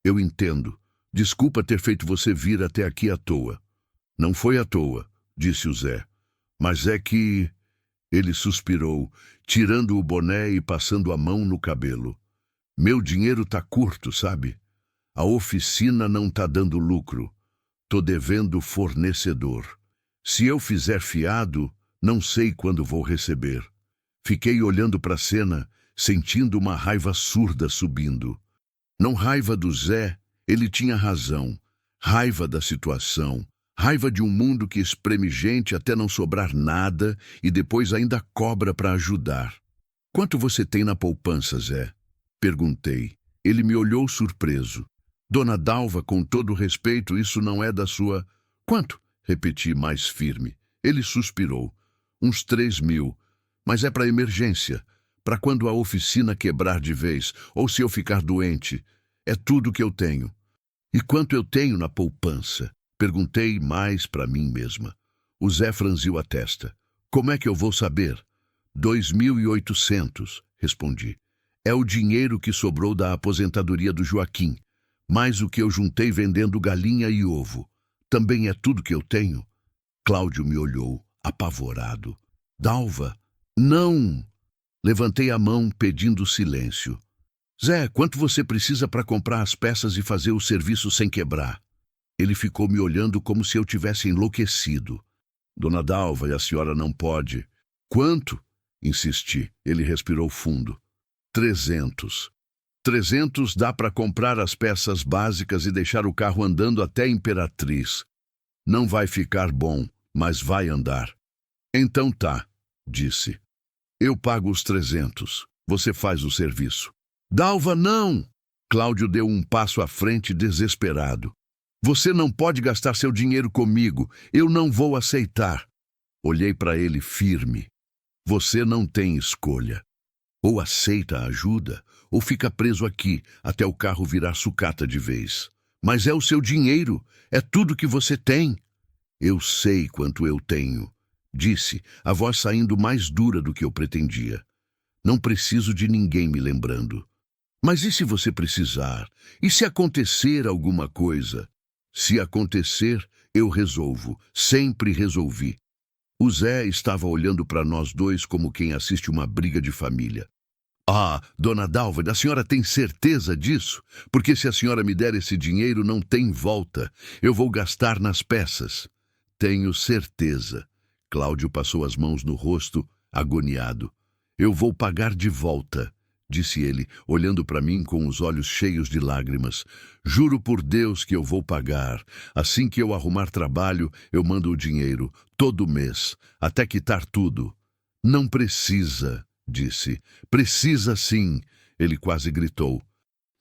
Eu entendo. Desculpa ter feito você vir até aqui à toa. Não foi à toa, disse o Zé. Mas é que... Ele suspirou, tirando o boné e passando a mão no cabelo. Meu dinheiro tá curto, sabe? A oficina não tá dando lucro. Tô devendo fornecedor. Se eu fizer fiado, não sei quando vou receber. Fiquei olhando para a cena, sentindo uma raiva surda subindo. Não raiva do Zé, ele tinha razão. Raiva da situação. Raiva de um mundo que espreme gente até não sobrar nada e depois ainda cobra para ajudar. Quanto você tem na poupança, Zé? Perguntei. Ele me olhou surpreso. Dona Dalva, com todo respeito, isso não é da sua... Quanto? Repeti mais firme. Ele suspirou. Uns 3.000. Mas é para emergência. Para quando a oficina quebrar de vez, ou se eu ficar doente. É tudo que eu tenho. E quanto eu tenho na poupança? Perguntei mais para mim mesma. O Zé franziu a testa. Como é que eu vou saber? 2.800, respondi. É o dinheiro que sobrou da aposentadoria do Joaquim, mais o que eu juntei vendendo galinha e ovo. Também é tudo que eu tenho? Cláudio me olhou, apavorado. Dalva, não! Levantei a mão pedindo silêncio. Zé, quanto você precisa para comprar as peças e fazer o serviço sem quebrar? Ele ficou me olhando como se eu tivesse enlouquecido. Dona Dalva, a senhora não pode. Quanto? Insisti. Ele respirou fundo. 300. 300 dá para comprar as peças básicas e deixar o carro andando até Imperatriz. Não vai ficar bom, mas vai andar. Então tá, disse. Eu pago os 300. Você faz o serviço. Dalva, não! Cláudio deu um passo à frente desesperado. Você não pode gastar seu dinheiro comigo. Eu não vou aceitar. Olhei para ele firme. Você não tem escolha. Ou aceita a ajuda, ou fica preso aqui até o carro virar sucata de vez. Mas é o seu dinheiro, é tudo que você tem. Eu sei quanto eu tenho, disse, a voz saindo mais dura do que eu pretendia. Não preciso de ninguém me lembrando. Mas e se você precisar? E se acontecer alguma coisa? Se acontecer, eu resolvo. Sempre resolvi. O Zé estava olhando para nós dois como quem assiste uma briga de família. Ah, Dona Dalva, a senhora tem certeza disso? Porque se a senhora me der esse dinheiro, não tem volta. Eu vou gastar nas peças. Tenho certeza. Cláudio passou as mãos no rosto, agoniado. Eu vou pagar de volta, disse ele, olhando para mim com os olhos cheios de lágrimas. Juro por Deus que eu vou pagar. Assim que eu arrumar trabalho, eu mando o dinheiro, todo mês, até quitar tudo. Não precisa, disse. Precisa sim, ele quase gritou.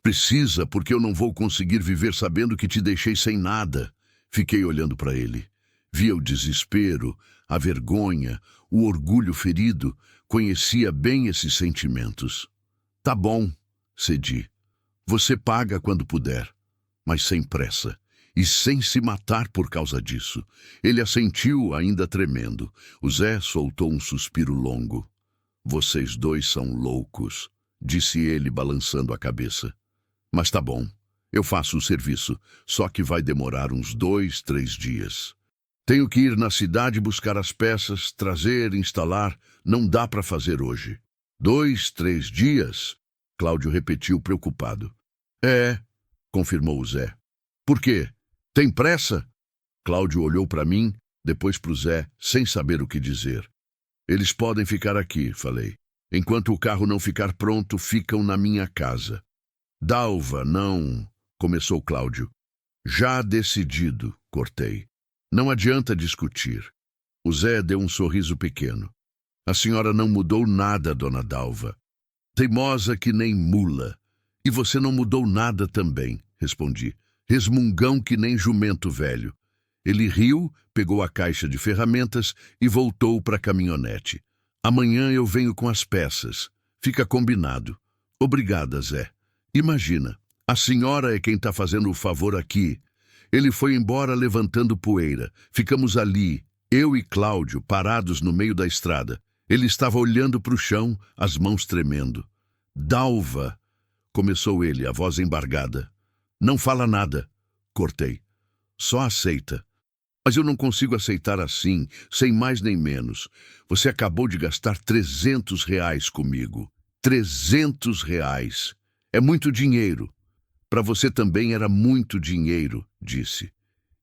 Precisa, porque eu não vou conseguir viver sabendo que te deixei sem nada. Fiquei olhando para ele. Via o desespero, a vergonha, o orgulho ferido. Conhecia bem esses sentimentos. Tá bom, cedi. Você paga quando puder, mas sem pressa. E sem se matar por causa disso. Ele assentiu, ainda tremendo. O Zé soltou um suspiro longo. Vocês dois são loucos, disse ele, balançando a cabeça. Mas tá bom, eu faço o serviço, só que vai demorar uns 2, 3 dias. Tenho que ir na cidade buscar as peças, trazer, instalar. Não dá para fazer hoje. 2, 3 dias? Cláudio repetiu preocupado. É, confirmou o Zé. Por quê? Tem pressa? Cláudio olhou para mim, depois para o Zé, sem saber o que dizer. Eles podem ficar aqui, falei. Enquanto o carro não ficar pronto, ficam na minha casa. Dalva, não, começou Cláudio. Já decidido, cortei. Não adianta discutir. O Zé deu um sorriso pequeno. A senhora não mudou nada, Dona Dalva. Teimosa que nem mula. E você não mudou nada também, respondi. Resmungão que nem jumento velho. Ele riu, pegou a caixa de ferramentas e voltou para a caminhonete. Amanhã eu venho com as peças. Fica combinado. Obrigada, Zé. Imagina, a senhora é quem está fazendo o favor aqui. Ele foi embora levantando poeira. Ficamos ali, eu e Cláudio, parados no meio da estrada. Ele estava olhando para o chão, as mãos tremendo. Dalva, começou ele, a voz embargada. Não fala nada, cortei. Só aceita. Mas eu não consigo aceitar assim, sem mais nem menos. Você acabou de gastar R$300 comigo. R$300. É muito dinheiro. Para você também era muito dinheiro, disse.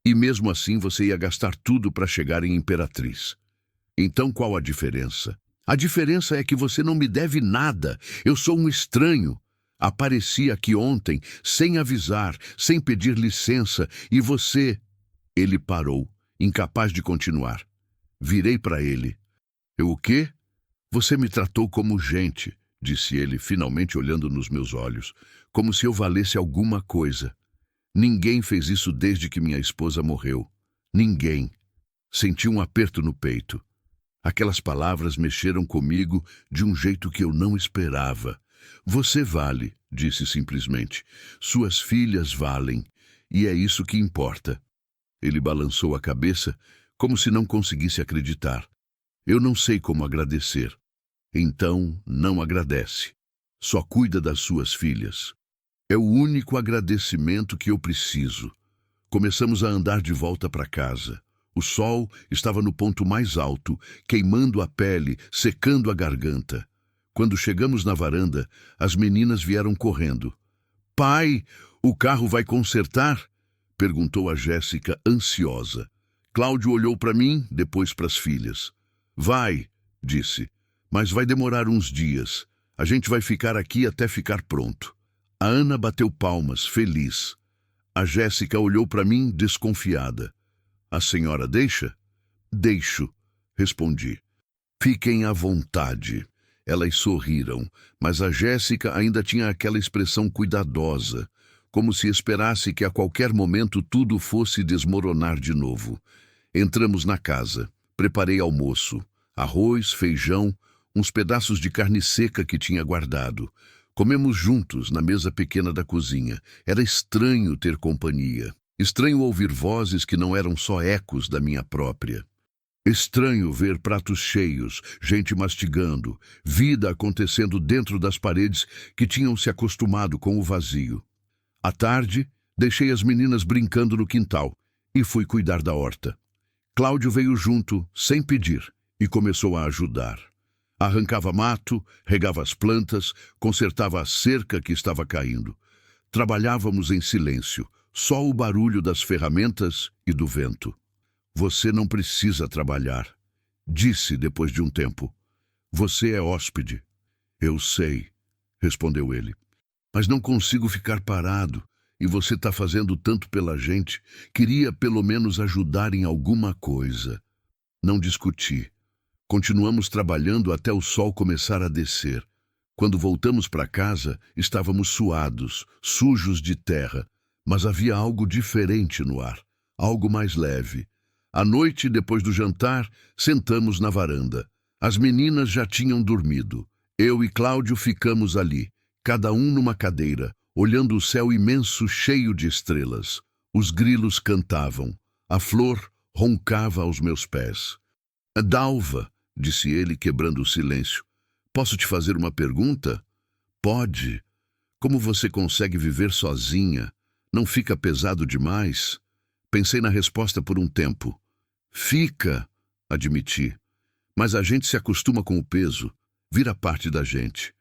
E mesmo assim você ia gastar tudo para chegar em Imperatriz. Então qual a diferença? A diferença é que você não me deve nada. Eu sou um estranho. Apareci aqui ontem, sem avisar, sem pedir licença, e você... Ele parou, incapaz de continuar. Virei para ele. Eu o quê? Você me tratou como gente, disse ele, finalmente olhando nos meus olhos, como se eu valesse alguma coisa. Ninguém fez isso desde que minha esposa morreu. Ninguém. Senti um aperto no peito. Aquelas palavras mexeram comigo de um jeito que eu não esperava. Você vale, disse simplesmente. Suas filhas valem, e é isso que importa. Ele balançou a cabeça, como se não conseguisse acreditar. Eu não sei como agradecer. Então, não agradece. Só cuida das suas filhas. É o único agradecimento que eu preciso. Começamos a andar de volta para casa. O sol estava no ponto mais alto, queimando a pele, secando a garganta. Quando chegamos na varanda, as meninas vieram correndo. Pai, o carro vai consertar? Perguntou a Jéssica, ansiosa. Cláudio olhou para mim, depois para as filhas. Vai, disse, mas vai demorar uns dias. A gente vai ficar aqui até ficar pronto. A Ana bateu palmas, feliz. A Jéssica olhou para mim, desconfiada. A senhora deixa? Deixo, respondi. Fiquem à vontade. Elas sorriram, mas a Jéssica ainda tinha aquela expressão cuidadosa, como se esperasse que a qualquer momento tudo fosse desmoronar de novo. Entramos na casa. Preparei almoço. Arroz, feijão, uns pedaços de carne seca que tinha guardado. Comemos juntos na mesa pequena da cozinha. Era estranho ter companhia. Estranho ouvir vozes que não eram só ecos da minha própria. Estranho ver pratos cheios, gente mastigando, vida acontecendo dentro das paredes que tinham se acostumado com o vazio. À tarde, deixei as meninas brincando no quintal e fui cuidar da horta. Cláudio veio junto, sem pedir, e começou a ajudar. Arrancava mato, regava as plantas, consertava a cerca que estava caindo. Trabalhávamos em silêncio, só o barulho das ferramentas e do vento. Você não precisa trabalhar, disse depois de um tempo. Você é hóspede. Eu sei, respondeu ele. Mas não consigo ficar parado, e você está fazendo tanto pela gente. Queria pelo menos ajudar em alguma coisa. Não discuti. Continuamos trabalhando até o sol começar a descer. Quando voltamos para casa, estávamos suados, sujos de terra, mas havia algo diferente no ar, algo mais leve. À noite, depois do jantar, sentamos na varanda. As meninas já tinham dormido. Eu e Cláudio ficamos ali, cada um numa cadeira, olhando o céu imenso cheio de estrelas. Os grilos cantavam. A flor roncava aos meus pés. Dalva, disse ele, quebrando o silêncio. Posso te fazer uma pergunta? Pode. Como você consegue viver sozinha? Não fica pesado demais? Pensei na resposta por um tempo. Fica, admiti. Mas a gente se acostuma com o peso, vira parte da gente.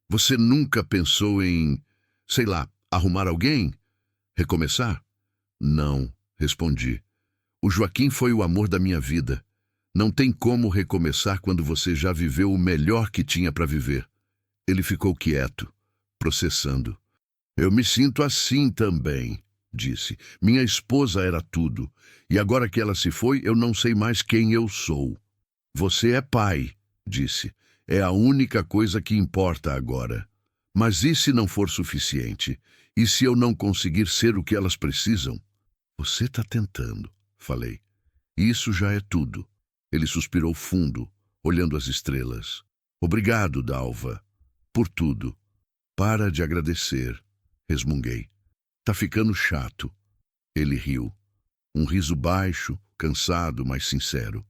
Você nunca pensou em, sei lá, arrumar alguém? Recomeçar? Não, respondi. O Joaquim foi o amor da minha vida. Não tem como recomeçar quando você já viveu o melhor que tinha para viver. Ele ficou quieto, processando. Eu me sinto assim também, disse. Minha esposa era tudo, e agora que ela se foi, eu não sei mais quem eu sou. Você é pai, disse. É a única coisa que importa agora. Mas e se não for suficiente? E se eu não conseguir ser o que elas precisam? Você está tentando, falei. Isso já é tudo. Ele suspirou fundo, olhando as estrelas. Obrigado, Dalva, por tudo. Para de agradecer, resmunguei. Tá ficando chato. Ele riu. Um riso baixo, cansado, mas sincero.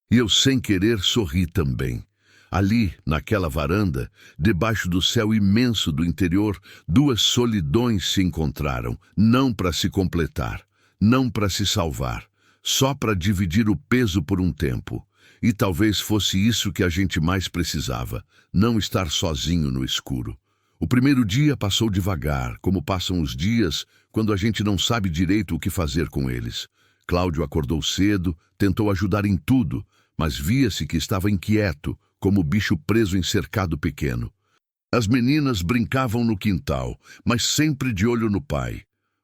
E eu, sem querer, sorri também. Ali, naquela varanda, debaixo do céu imenso do interior, duas solidões se encontraram, não para se completar, não para se salvar, só para dividir o peso por um tempo. E talvez fosse isso que a gente mais precisava, não estar sozinho no escuro. O primeiro dia passou devagar, como passam os dias quando a gente não sabe direito o que fazer com eles. Cláudio acordou cedo, tentou ajudar em tudo, mas via-se que estava inquieto, como bicho preso em cercado pequeno. As meninas brincavam no quintal, mas sempre de olho no pai,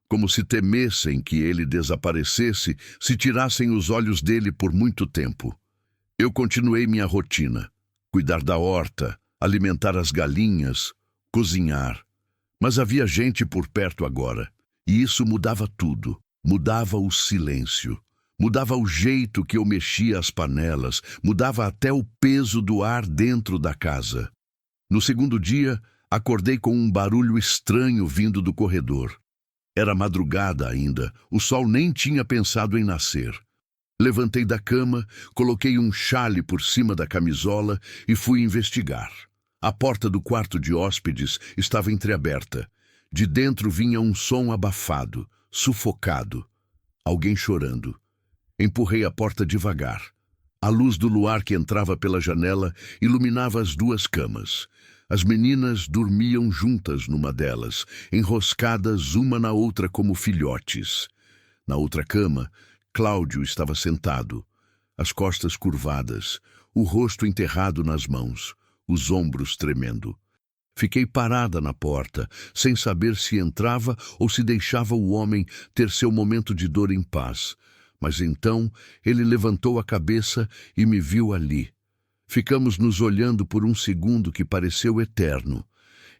como se temessem que ele desaparecesse se tirassem os olhos dele por muito tempo. Eu continuei minha rotina: cuidar da horta, alimentar as galinhas, cozinhar. Mas havia gente por perto agora, e isso mudava tudo. Mudava o silêncio, mudava o jeito que eu mexia as panelas, mudava até o peso do ar dentro da casa. No segundo dia, acordei com um barulho estranho vindo do corredor. Era madrugada ainda, o sol nem tinha pensado em nascer. Levantei da cama, coloquei um xale por cima da camisola e fui investigar. A porta do quarto de hóspedes estava entreaberta. De dentro vinha um som abafado, sufocado. Alguém chorando. Empurrei a porta devagar. A luz do luar que entrava pela janela iluminava as duas camas. As meninas dormiam juntas numa delas, enroscadas uma na outra como filhotes. Na outra cama, Cláudio estava sentado, as costas curvadas, o rosto enterrado nas mãos, os ombros tremendo. Fiquei parada na porta, sem saber se entrava ou se deixava o homem ter seu momento de dor em paz. Mas então ele levantou a cabeça e me viu ali. Ficamos nos olhando por um segundo que pareceu eterno.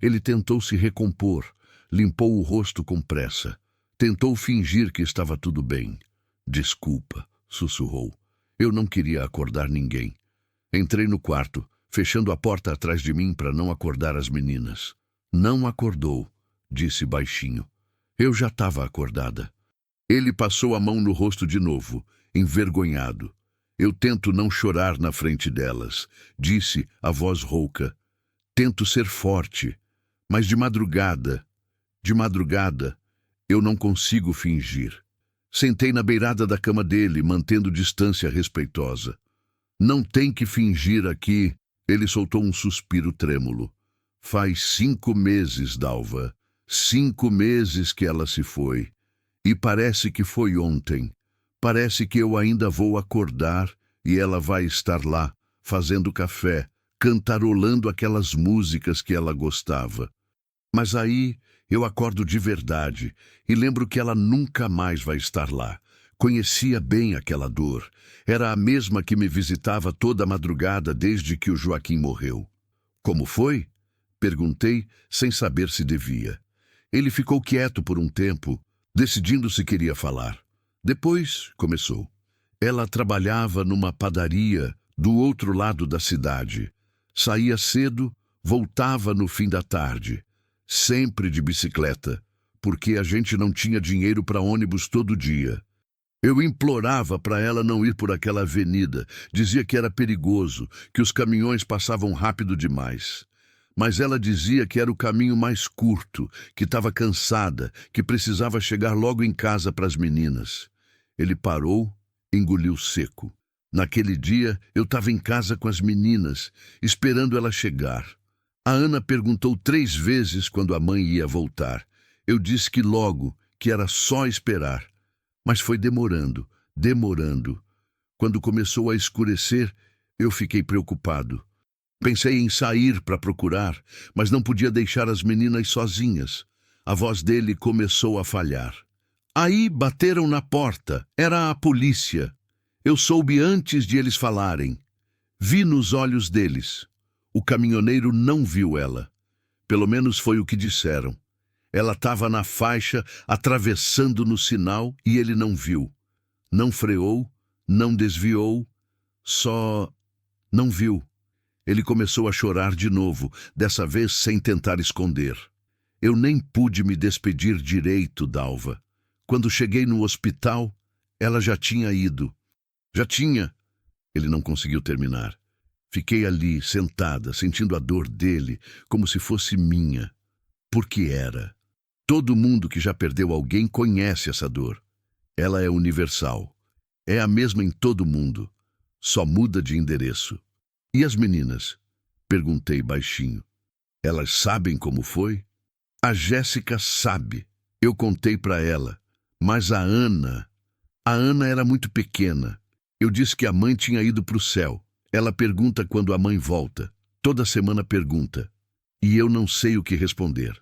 Ele tentou se recompor, limpou o rosto com pressa. Tentou fingir que estava tudo bem. Desculpa, sussurrou. Eu não queria acordar ninguém. Entrei no quarto, fechando a porta atrás de mim para não acordar as meninas. Não acordou, disse baixinho. Eu já estava acordada. Ele passou a mão no rosto de novo, envergonhado. Eu tento não chorar na frente delas, disse a voz rouca. Tento ser forte, mas de madrugada, eu não consigo fingir. Sentei na beirada da cama dele, mantendo distância respeitosa. Não tem que fingir aqui. Ele soltou um suspiro trêmulo. Faz 5 meses, Dalva. 5 meses que ela se foi. E parece que foi ontem. Parece que eu ainda vou acordar e ela vai estar lá, fazendo café, cantarolando aquelas músicas que ela gostava. Mas aí eu acordo de verdade e lembro que ela nunca mais vai estar lá. Conhecia bem aquela dor. Era a mesma que me visitava toda a madrugada desde que o Joaquim morreu. Como foi? Perguntei, sem saber se devia. Ele ficou quieto por um tempo, decidindo se queria falar. Depois começou. Ela trabalhava numa padaria do outro lado da cidade. Saía cedo, voltava no fim da tarde. Sempre de bicicleta, porque a gente não tinha dinheiro para ônibus todo dia. Eu implorava para ela não ir por aquela avenida. Dizia que era perigoso, que os caminhões passavam rápido demais. Mas ela dizia que era o caminho mais curto, que estava cansada, que precisava chegar logo em casa para as meninas. Ele parou, engoliu seco. Naquele dia, eu estava em casa com as meninas, esperando ela chegar. A Ana perguntou 3 vezes quando a mãe ia voltar. Eu disse que logo, que era só esperar. Mas foi demorando, demorando. Quando começou a escurecer, eu fiquei preocupado. Pensei em sair para procurar, mas não podia deixar as meninas sozinhas. A voz dele começou a falhar. Aí bateram na porta. Era a polícia. Eu soube antes de eles falarem. Vi nos olhos deles. O caminhoneiro não viu ela. Pelo menos foi o que disseram. Ela estava na faixa, atravessando no sinal, e ele não viu. Não freou, não desviou, só não viu. Ele começou a chorar de novo, dessa vez sem tentar esconder. Eu nem pude me despedir direito, Dalva. Quando cheguei no hospital, ela já tinha ido. Já tinha. Ele não conseguiu terminar. Fiquei ali, sentada, sentindo a dor dele, como se fosse minha. Porque era. Todo mundo que já perdeu alguém conhece essa dor. Ela é universal. É a mesma em todo mundo. Só muda de endereço. E as meninas? Perguntei baixinho. Elas sabem como foi? A Jéssica sabe. Eu contei para ela. Mas a Ana era muito pequena. Eu disse que a mãe tinha ido para o céu. Ela pergunta quando a mãe volta. Toda semana pergunta. E eu não sei o que responder.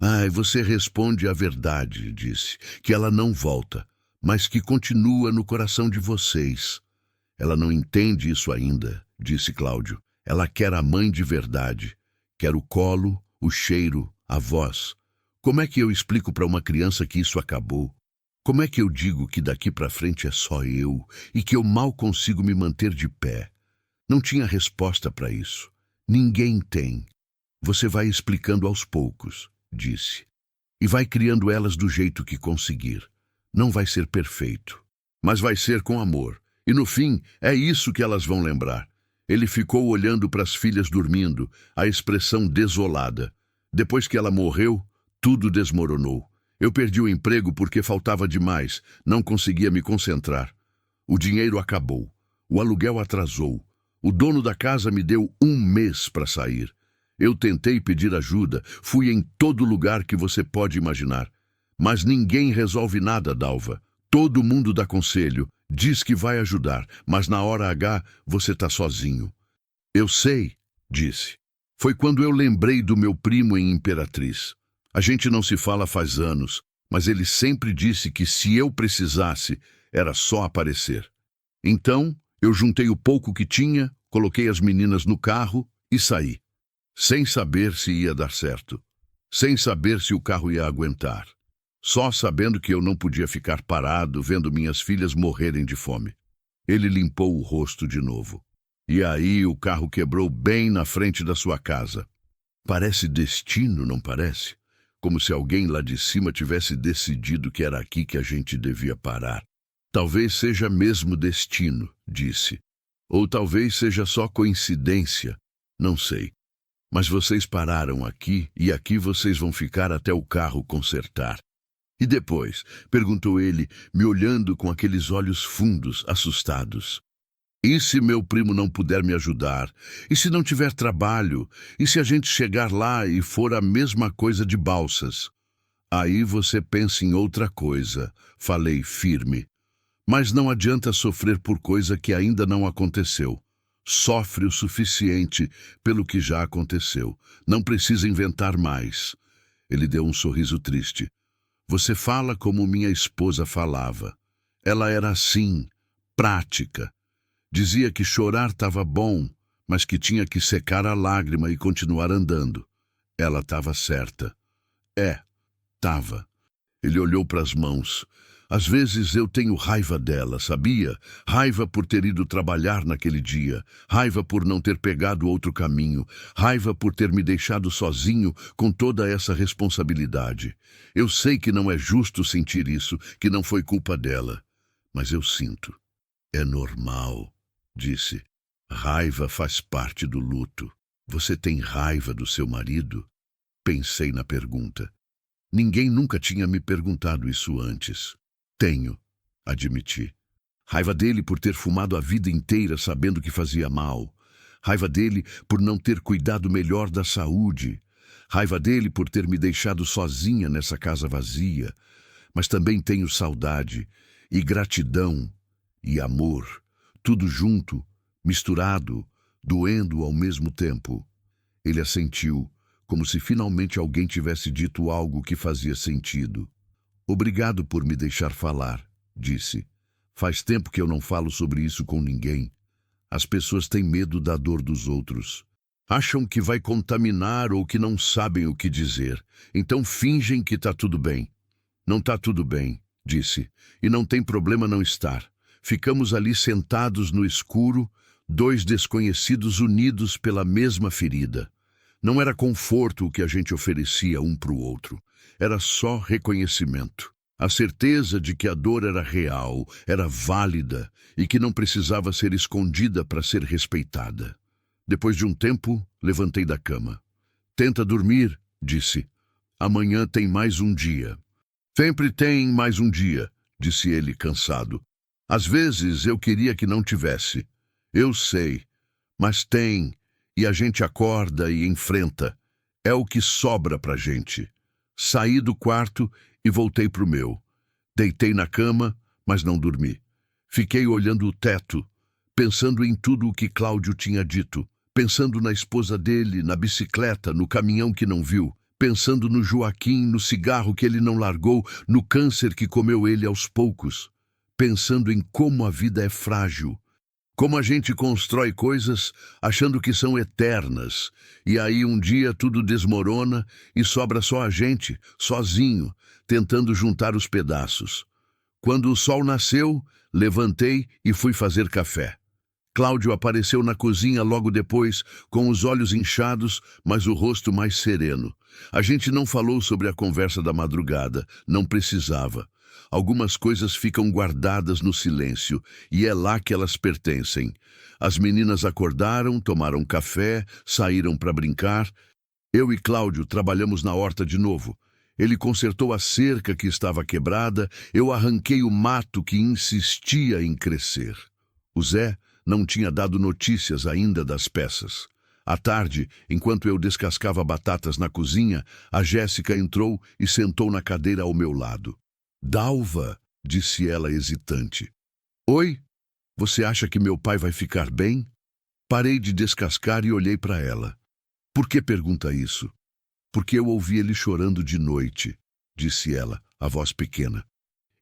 Ai, você responde a verdade, disse, que ela não volta, mas que continua no coração de vocês. Ela não entende isso ainda, disse Cláudio. Ela quer a mãe de verdade. Quer o colo, o cheiro, a voz. Como é que eu explico para uma criança que isso acabou? Como é que eu digo que daqui para frente é só eu e que eu mal consigo me manter de pé? Não tinha resposta para isso. Ninguém tem. Você vai explicando aos poucos, disse. E vai criando elas do jeito que conseguir. Não vai ser perfeito, mas vai ser com amor. E no fim, é isso que elas vão lembrar. Ele ficou olhando para as filhas dormindo, a expressão desolada. Depois que ela morreu, tudo desmoronou. Eu perdi o emprego porque faltava demais, não conseguia me concentrar. O dinheiro acabou, o aluguel atrasou. O dono da casa me deu 1 mês para sair. Eu tentei pedir ajuda, fui em todo lugar que você pode imaginar. Mas ninguém resolve nada, Dalva. Todo mundo dá conselho, diz que vai ajudar, mas na hora H você tá sozinho. Eu sei, disse. Foi quando eu lembrei do meu primo em Imperatriz. A gente não se fala faz anos, mas ele sempre disse que se eu precisasse, era só aparecer. Então, eu juntei o pouco que tinha, coloquei as meninas no carro e saí. Sem saber se ia dar certo. Sem saber se o carro ia aguentar. Só sabendo que eu não podia ficar parado vendo minhas filhas morrerem de fome. Ele limpou o rosto de novo. E aí o carro quebrou bem na frente da sua casa. Parece destino, não parece? Como se alguém lá de cima tivesse decidido que era aqui que a gente devia parar. Talvez seja mesmo destino, disse. Ou talvez seja só coincidência. Não sei. Mas vocês pararam aqui e aqui vocês vão ficar até o carro consertar. E depois? Perguntou ele, me olhando com aqueles olhos fundos, assustados. E se meu primo não puder me ajudar? E se não tiver trabalho? E se a gente chegar lá e for a mesma coisa de Balsas? Aí você pensa em outra coisa, falei firme. Mas não adianta sofrer por coisa que ainda não aconteceu. Sofre o suficiente pelo que já aconteceu. Não precisa inventar mais. Ele deu um sorriso triste. Você fala como minha esposa falava. Ela era assim, prática. Dizia que chorar estava bom, mas que tinha que secar a lágrima e continuar andando. Ela estava certa. Tava. Ele olhou para as mãos. Às vezes eu tenho raiva dela, sabia? Raiva por ter ido trabalhar naquele dia. Raiva por não ter pegado outro caminho. Raiva por ter me deixado sozinho com toda essa responsabilidade. Eu sei que não é justo sentir isso, que não foi culpa dela. Mas eu sinto. É normal, disse. Raiva faz parte do luto. Você tem raiva do seu marido? Pensei na pergunta. Ninguém nunca tinha me perguntado isso antes. Tenho, admiti. Raiva dele por ter fumado a vida inteira sabendo que fazia mal. Raiva dele por não ter cuidado melhor da saúde. Raiva dele por ter me deixado sozinha nessa casa vazia. Mas também tenho saudade e gratidão e amor. Tudo junto, misturado, doendo ao mesmo tempo. Ele assentiu, como se finalmente alguém tivesse dito algo que fazia sentido. Obrigado por me deixar falar, disse. Faz tempo que eu não falo sobre isso com ninguém. As pessoas têm medo da dor dos outros. Acham que vai contaminar ou que não sabem o que dizer. Então fingem que tá tudo bem. Não tá tudo bem, disse. E não tem problema não estar. Ficamos ali sentados no escuro, 2 desconhecidos unidos pela mesma ferida. Não era conforto o que a gente oferecia um para o outro. Era só reconhecimento. A certeza de que a dor era real, era válida e que não precisava ser escondida para ser respeitada. Depois de um tempo, levantei da cama. Tenta dormir, disse. Amanhã tem mais um dia. Sempre tem mais um dia, disse ele, cansado. Às vezes eu queria que não tivesse. Eu sei, mas tem, e a gente acorda e enfrenta. É o que sobra pra gente. Saí do quarto e voltei pro meu. Deitei na cama, mas não dormi. Fiquei olhando o teto, pensando em tudo o que Cláudio tinha dito, pensando na esposa dele, na bicicleta, no caminhão que não viu, pensando no Joaquim, no cigarro que ele não largou, no câncer que comeu ele aos poucos, pensando em como a vida é frágil, como a gente constrói coisas achando que são eternas, e aí um dia tudo desmorona e sobra só a gente, sozinho, tentando juntar os pedaços. Quando o sol nasceu, levantei e fui fazer café. Cláudio apareceu na cozinha logo depois, com os olhos inchados, mas o rosto mais sereno. A gente não falou sobre a conversa da madrugada, não precisava. Algumas coisas ficam guardadas no silêncio, e é lá que elas pertencem. As meninas acordaram, tomaram café, saíram para brincar. Eu e Cláudio trabalhamos na horta de novo. Ele consertou a cerca que estava quebrada, eu arranquei o mato que insistia em crescer. O Zé não tinha dado notícias ainda das peças. À tarde, enquanto eu descascava batatas na cozinha, a Jéssica entrou e sentou na cadeira ao meu lado. "Dalva", disse ela hesitante. "Oi? Você acha que meu pai vai ficar bem?" Parei de descascar e olhei para ela. "Por que pergunta isso?" "Porque eu ouvi ele chorando de noite", disse ela, a voz pequena.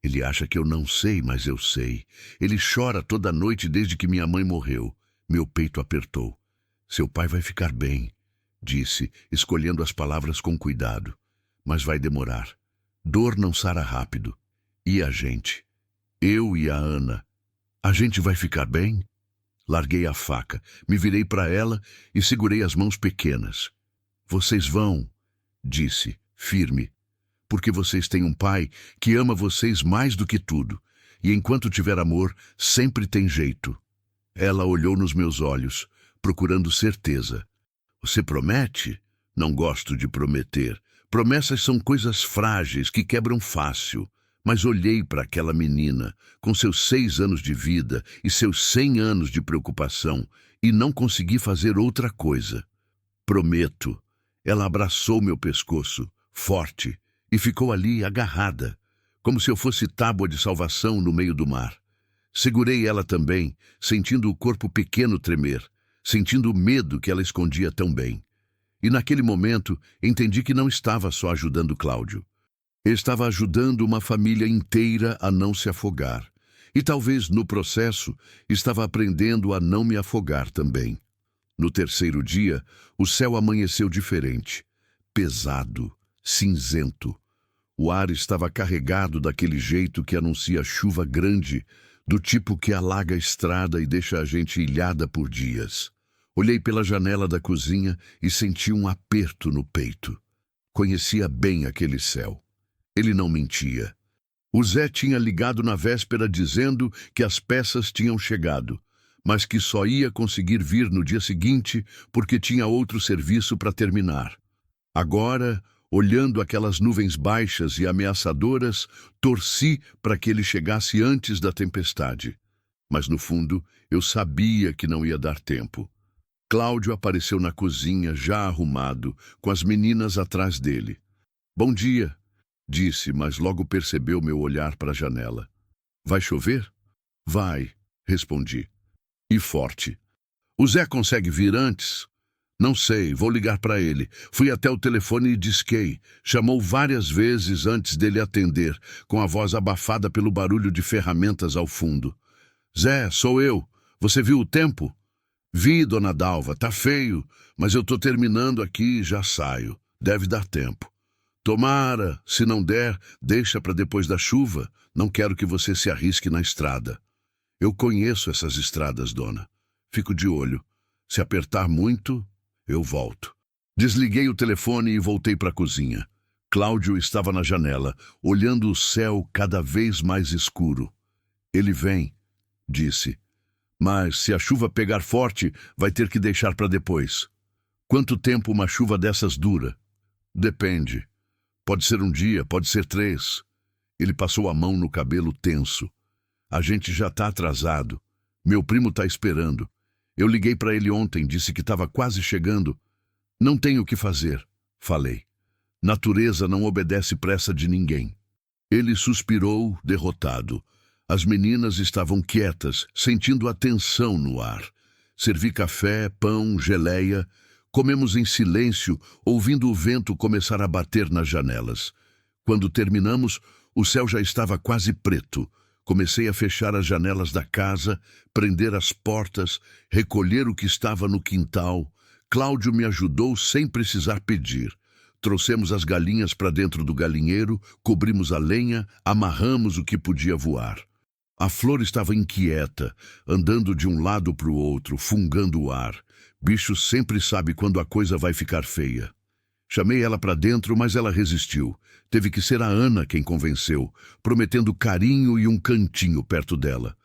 "Ele acha que eu não sei, mas eu sei. Ele chora toda noite desde que minha mãe morreu." Meu peito apertou. "Seu pai vai ficar bem", disse, escolhendo as palavras com cuidado. "Mas vai demorar. Dor não sara rápido. E a gente? Eu e a Ana. A gente vai ficar bem?" Larguei a faca, me virei para ela e segurei as mãos pequenas. "Vocês vão", disse, firme, "porque vocês têm um pai que ama vocês mais do que tudo, e enquanto tiver amor, sempre tem jeito." Ela olhou nos meus olhos, procurando certeza. "Você promete?" "Não gosto de prometer. Promessas são coisas frágeis que quebram fácil." Mas olhei para aquela menina, com seus 6 anos de vida e seus 100 anos de preocupação, e não consegui fazer outra coisa. "Prometo." Ela abraçou meu pescoço, forte, e ficou ali agarrada, como se eu fosse tábua de salvação no meio do mar. Segurei ela também, sentindo o corpo pequeno tremer, sentindo o medo que ela escondia tão bem. E naquele momento entendi que não estava só ajudando Cláudio. Estava ajudando uma família inteira a não se afogar. E talvez, no processo, estava aprendendo a não me afogar também. No terceiro dia, o céu amanheceu diferente. Pesado, cinzento. O ar estava carregado daquele jeito que anuncia chuva grande, do tipo que alaga a estrada e deixa a gente ilhada por dias. Olhei pela janela da cozinha e senti um aperto no peito. Conhecia bem aquele céu. Ele não mentia. O Zé tinha ligado na véspera dizendo que as peças tinham chegado, mas que só ia conseguir vir no dia seguinte porque tinha outro serviço para terminar. Agora, olhando aquelas nuvens baixas e ameaçadoras, torci para que ele chegasse antes da tempestade. Mas no fundo, eu sabia que não ia dar tempo. Cláudio apareceu na cozinha, já arrumado, com as meninas atrás dele. "Bom dia", disse, mas logo percebeu meu olhar para a janela. "Vai chover?" "Vai", respondi. E forte. "O Zé consegue vir antes?" "Não sei, vou ligar para ele." Fui até o telefone e disquei. Chamou várias vezes antes dele atender, com a voz abafada pelo barulho de ferramentas ao fundo. "Zé, sou eu. Você viu o tempo?" "Vi, dona Dalva, tá feio, mas eu tô terminando aqui e já saio. Deve dar tempo." "Tomara, se não der, deixa para depois da chuva. Não quero que você se arrisque na estrada." "Eu conheço essas estradas, dona. Fico de olho. Se apertar muito, eu volto." Desliguei o telefone e voltei para a cozinha. Cláudio estava na janela, olhando o céu cada vez mais escuro. "Ele vem", disse. "Mas se a chuva pegar forte, vai ter que deixar para depois." "Quanto tempo uma chuva dessas dura?" "Depende. Pode ser um dia, pode ser 3. Ele passou a mão no cabelo tenso. "A gente já está atrasado. Meu primo está esperando. Eu liguei para ele ontem, disse que estava quase chegando." "Não tenho o que fazer", falei. "Natureza não obedece pressa de ninguém." Ele suspirou, derrotado. As meninas estavam quietas, sentindo a tensão no ar. Servi café, pão, geleia. Comemos em silêncio, ouvindo o vento começar a bater nas janelas. Quando terminamos, o céu já estava quase preto. Comecei a fechar as janelas da casa, prender as portas, recolher o que estava no quintal. Cláudio me ajudou sem precisar pedir. Trouxemos as galinhas para dentro do galinheiro, cobrimos a lenha, amarramos o que podia voar. A Flor estava inquieta, andando de um lado para o outro, fungando o ar. Bicho sempre sabe quando a coisa vai ficar feia. Chamei ela para dentro, mas ela resistiu. Teve que ser a Ana quem convenceu, prometendo carinho e um cantinho perto dela.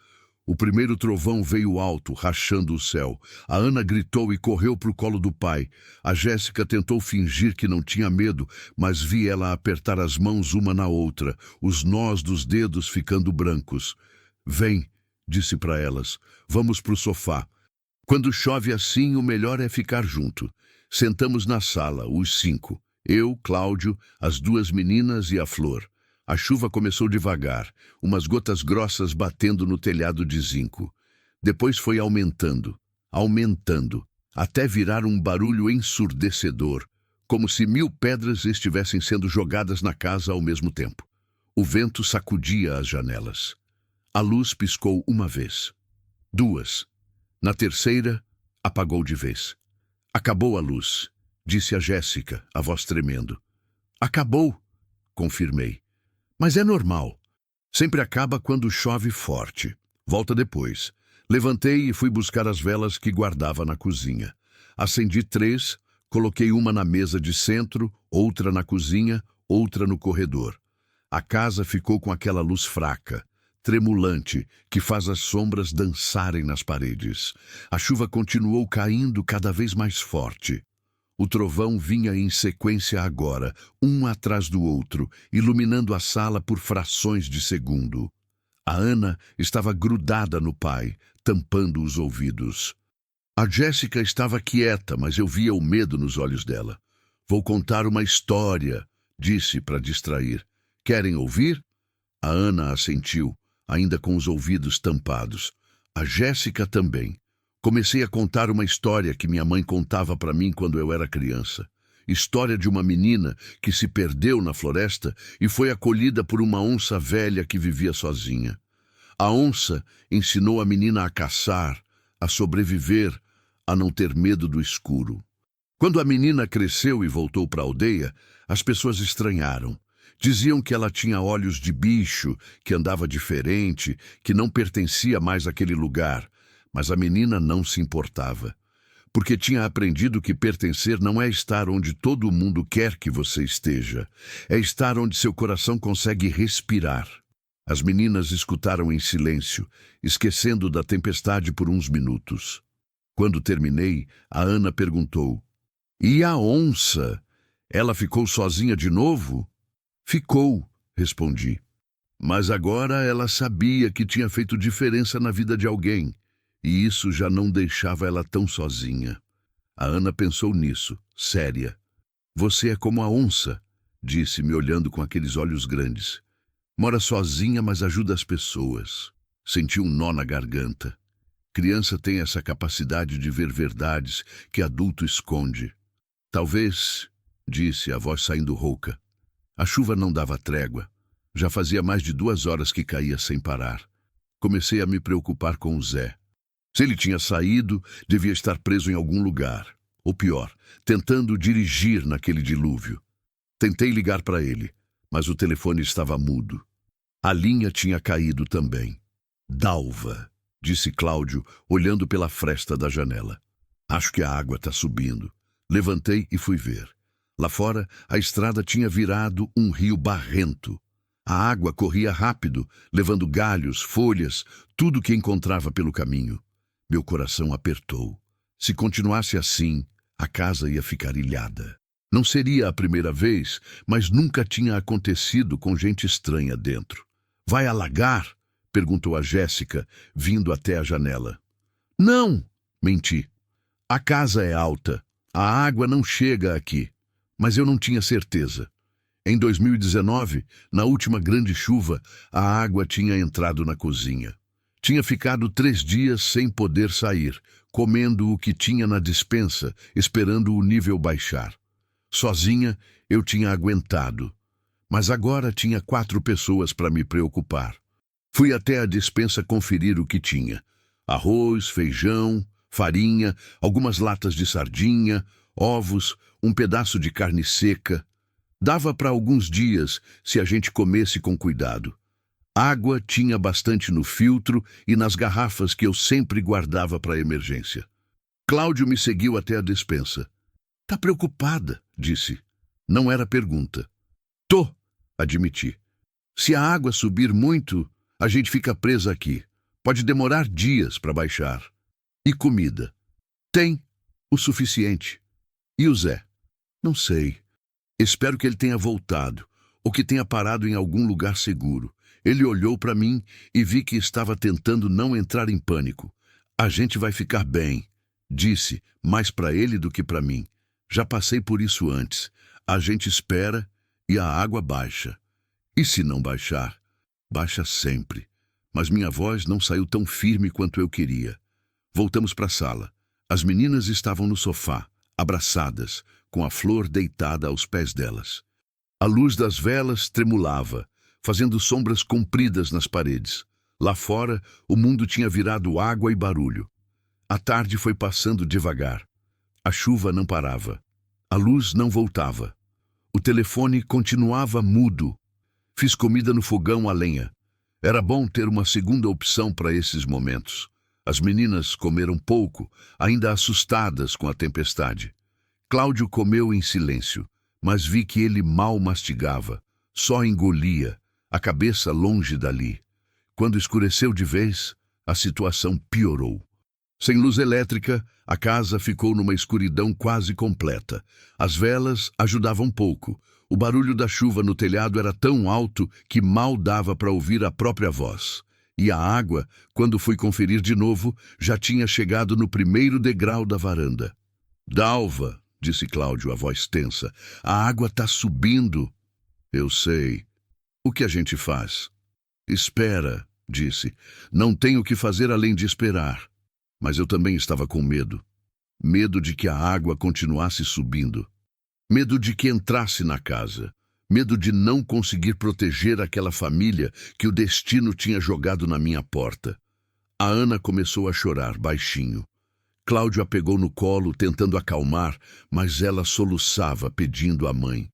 O primeiro trovão veio alto, rachando o céu. A Ana gritou e correu para o colo do pai. A Jéssica tentou fingir que não tinha medo, mas vi ela apertar as mãos uma na outra, os nós dos dedos ficando brancos. Vem, disse para elas, vamos para o sofá. Quando chove assim, o melhor é ficar junto. Sentamos na sala, os 5. Eu, Cláudio, as 2 meninas e a Flor. A chuva começou devagar, umas gotas grossas batendo no telhado de zinco. Depois foi aumentando, até virar um barulho ensurdecedor, como se 1000 pedras estivessem sendo jogadas na casa ao mesmo tempo. O vento sacudia as janelas. A luz piscou uma vez, 2. Na terceira, apagou de vez. Acabou a luz, disse a Jéssica, a voz tremendo. Acabou, confirmei. Mas é normal. Sempre acaba quando chove forte. Volta depois. Levantei e fui buscar as velas que guardava na cozinha. Acendi 3, coloquei uma na mesa de centro, outra na cozinha, outra no corredor. A casa ficou com aquela luz fraca, tremulante, que faz as sombras dançarem nas paredes. A chuva continuou caindo cada vez mais forte. O trovão vinha em sequência agora, um atrás do outro, iluminando a sala por frações de segundo. A Ana estava grudada no pai, tampando os ouvidos. A Jéssica estava quieta, mas eu via o medo nos olhos dela. Vou contar uma história, disse para distrair. Querem ouvir? A Ana assentiu, ainda com os ouvidos tampados. A Jéssica também. Comecei a contar uma história que minha mãe contava para mim quando eu era criança. História de uma menina que se perdeu na floresta e foi acolhida por uma onça velha que vivia sozinha. A onça ensinou a menina a caçar, a sobreviver, a não ter medo do escuro. Quando a menina cresceu e voltou para a aldeia, as pessoas estranharam. Diziam que ela tinha olhos de bicho, que andava diferente, que não pertencia mais àquele lugar. Mas a menina não se importava, porque tinha aprendido que pertencer não é estar onde todo mundo quer que você esteja, é estar onde seu coração consegue respirar. As meninas escutaram em silêncio, esquecendo da tempestade por uns minutos. Quando terminei, a Ana perguntou: "E a onça? Ela ficou sozinha de novo?" "Ficou", respondi. Mas agora ela sabia que tinha feito diferença na vida de alguém. E isso já não deixava ela tão sozinha. A Ana pensou nisso, séria. "Você é como a onça", disse, me olhando com aqueles olhos grandes. "Mora sozinha, mas ajuda as pessoas." Senti um nó na garganta. Criança tem essa capacidade de ver verdades que adulto esconde. "Talvez", disse, a voz saindo rouca. A chuva não dava trégua. Já fazia mais de 2 horas que caía sem parar. Comecei a me preocupar com o Zé. Se ele tinha saído, devia estar preso em algum lugar. Ou pior, tentando dirigir naquele dilúvio. Tentei ligar para ele, mas o telefone estava mudo. A linha tinha caído também. "Dalva", disse Cláudio, olhando pela fresta da janela. "Acho que a água está subindo." Levantei e fui ver. Lá fora, a estrada tinha virado um rio barrento. A água corria rápido, levando galhos, folhas, tudo que encontrava pelo caminho. Meu coração apertou. Se continuasse assim, a casa ia ficar ilhada. Não seria a primeira vez, mas nunca tinha acontecido com gente estranha dentro. "Vai alagar?" perguntou a Jéssica, vindo até a janela. "Não", menti. "A casa é alta. A água não chega aqui." Mas eu não tinha certeza. Em 2019, na última grande chuva, a água tinha entrado na cozinha. Tinha ficado 3 dias sem poder sair, comendo o que tinha na despensa, esperando o nível baixar. Sozinha, eu tinha aguentado. Mas agora tinha 4 pessoas para me preocupar. Fui até a despensa conferir o que tinha. Arroz, feijão, farinha, algumas latas de sardinha, ovos, um pedaço de carne seca. Dava para alguns dias se a gente comesse com cuidado. Água tinha bastante no filtro e nas garrafas que eu sempre guardava para emergência. Cláudio me seguiu até a despensa. "Tá preocupada?", disse. Não era pergunta. "Tô", admiti. "Se a água subir muito, a gente fica presa aqui. Pode demorar dias para baixar." "E comida?" "Tem o suficiente." "E o Zé?" "Não sei. Espero que ele tenha voltado, ou que tenha parado em algum lugar seguro." Ele olhou para mim e vi que estava tentando não entrar em pânico. "A gente vai ficar bem", disse, mais para ele do que para mim. "Já passei por isso antes. A gente espera e a água baixa. E se não baixar? Baixa sempre." Mas minha voz não saiu tão firme quanto eu queria. Voltamos para a sala. As meninas estavam no sofá, abraçadas, com a Flor deitada aos pés delas. A luz das velas tremulava, fazendo sombras compridas nas paredes. Lá fora, o mundo tinha virado água e barulho. A tarde foi passando devagar. A chuva não parava. A luz não voltava. O telefone continuava mudo. Fiz comida no fogão a lenha. Era bom ter uma segunda opção para esses momentos. As meninas comeram pouco, ainda assustadas com a tempestade. Cláudio comeu em silêncio, mas vi que ele mal mastigava, só engolia, a cabeça longe dali. Quando escureceu de vez, a situação piorou. Sem luz elétrica, a casa ficou numa escuridão quase completa. As velas ajudavam pouco. O barulho da chuva no telhado era tão alto que mal dava para ouvir a própria voz. E a água, quando fui conferir de novo, já tinha chegado no primeiro degrau da varanda. "Dalva", disse Cláudio, a voz tensa, "a água está subindo." "Eu sei. O que a gente faz?" "Espera", disse. "Não tenho o que fazer além de esperar." Mas eu também estava com medo. Medo de que a água continuasse subindo. Medo de que entrasse na casa. Medo de não conseguir proteger aquela família que o destino tinha jogado na minha porta. A Ana começou a chorar, baixinho. Cláudio a pegou no colo, tentando acalmar, mas ela soluçava, pedindo à mãe.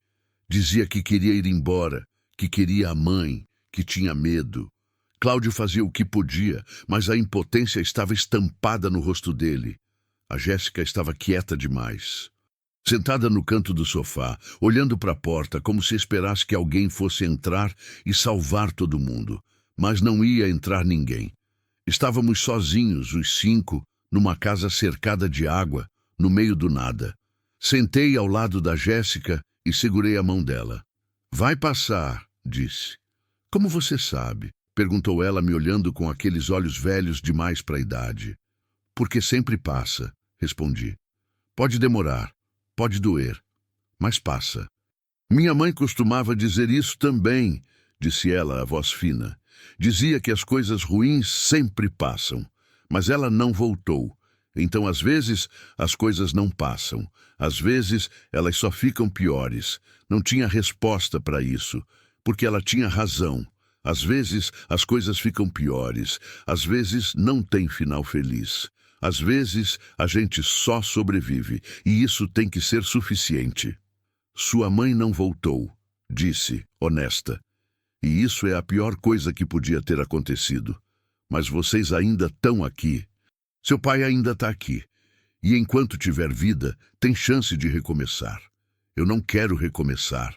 Dizia que queria ir embora, que queria a mãe, que tinha medo. Cláudio fazia o que podia, mas a impotência estava estampada no rosto dele. A Jéssica estava quieta demais. Sentada no canto do sofá, olhando para a porta como se esperasse que alguém fosse entrar e salvar todo mundo. Mas não ia entrar ninguém. Estávamos sozinhos, os 5, numa casa cercada de água, no meio do nada. Sentei ao lado da Jéssica e segurei a mão dela. "Vai passar", disse. "Como você sabe?", perguntou ela, me olhando com aqueles olhos velhos demais para a idade. "Porque sempre passa", respondi. "Pode demorar, pode doer, mas passa." "Minha mãe costumava dizer isso também", disse ela, a voz fina. "Dizia que as coisas ruins sempre passam, mas ela não voltou. Então, às vezes, as coisas não passam. Às vezes, elas só ficam piores. Não tinha resposta para isso, porque ela tinha razão. Às vezes, as coisas ficam piores. Às vezes, não tem final feliz. Às vezes, a gente só sobrevive, e isso tem que ser suficiente." "Sua mãe não voltou", disse, honesta. "E isso é a pior coisa que podia ter acontecido. Mas vocês ainda estão aqui. Seu pai ainda está aqui. E enquanto tiver vida, tem chance de recomeçar." "Eu não quero recomeçar",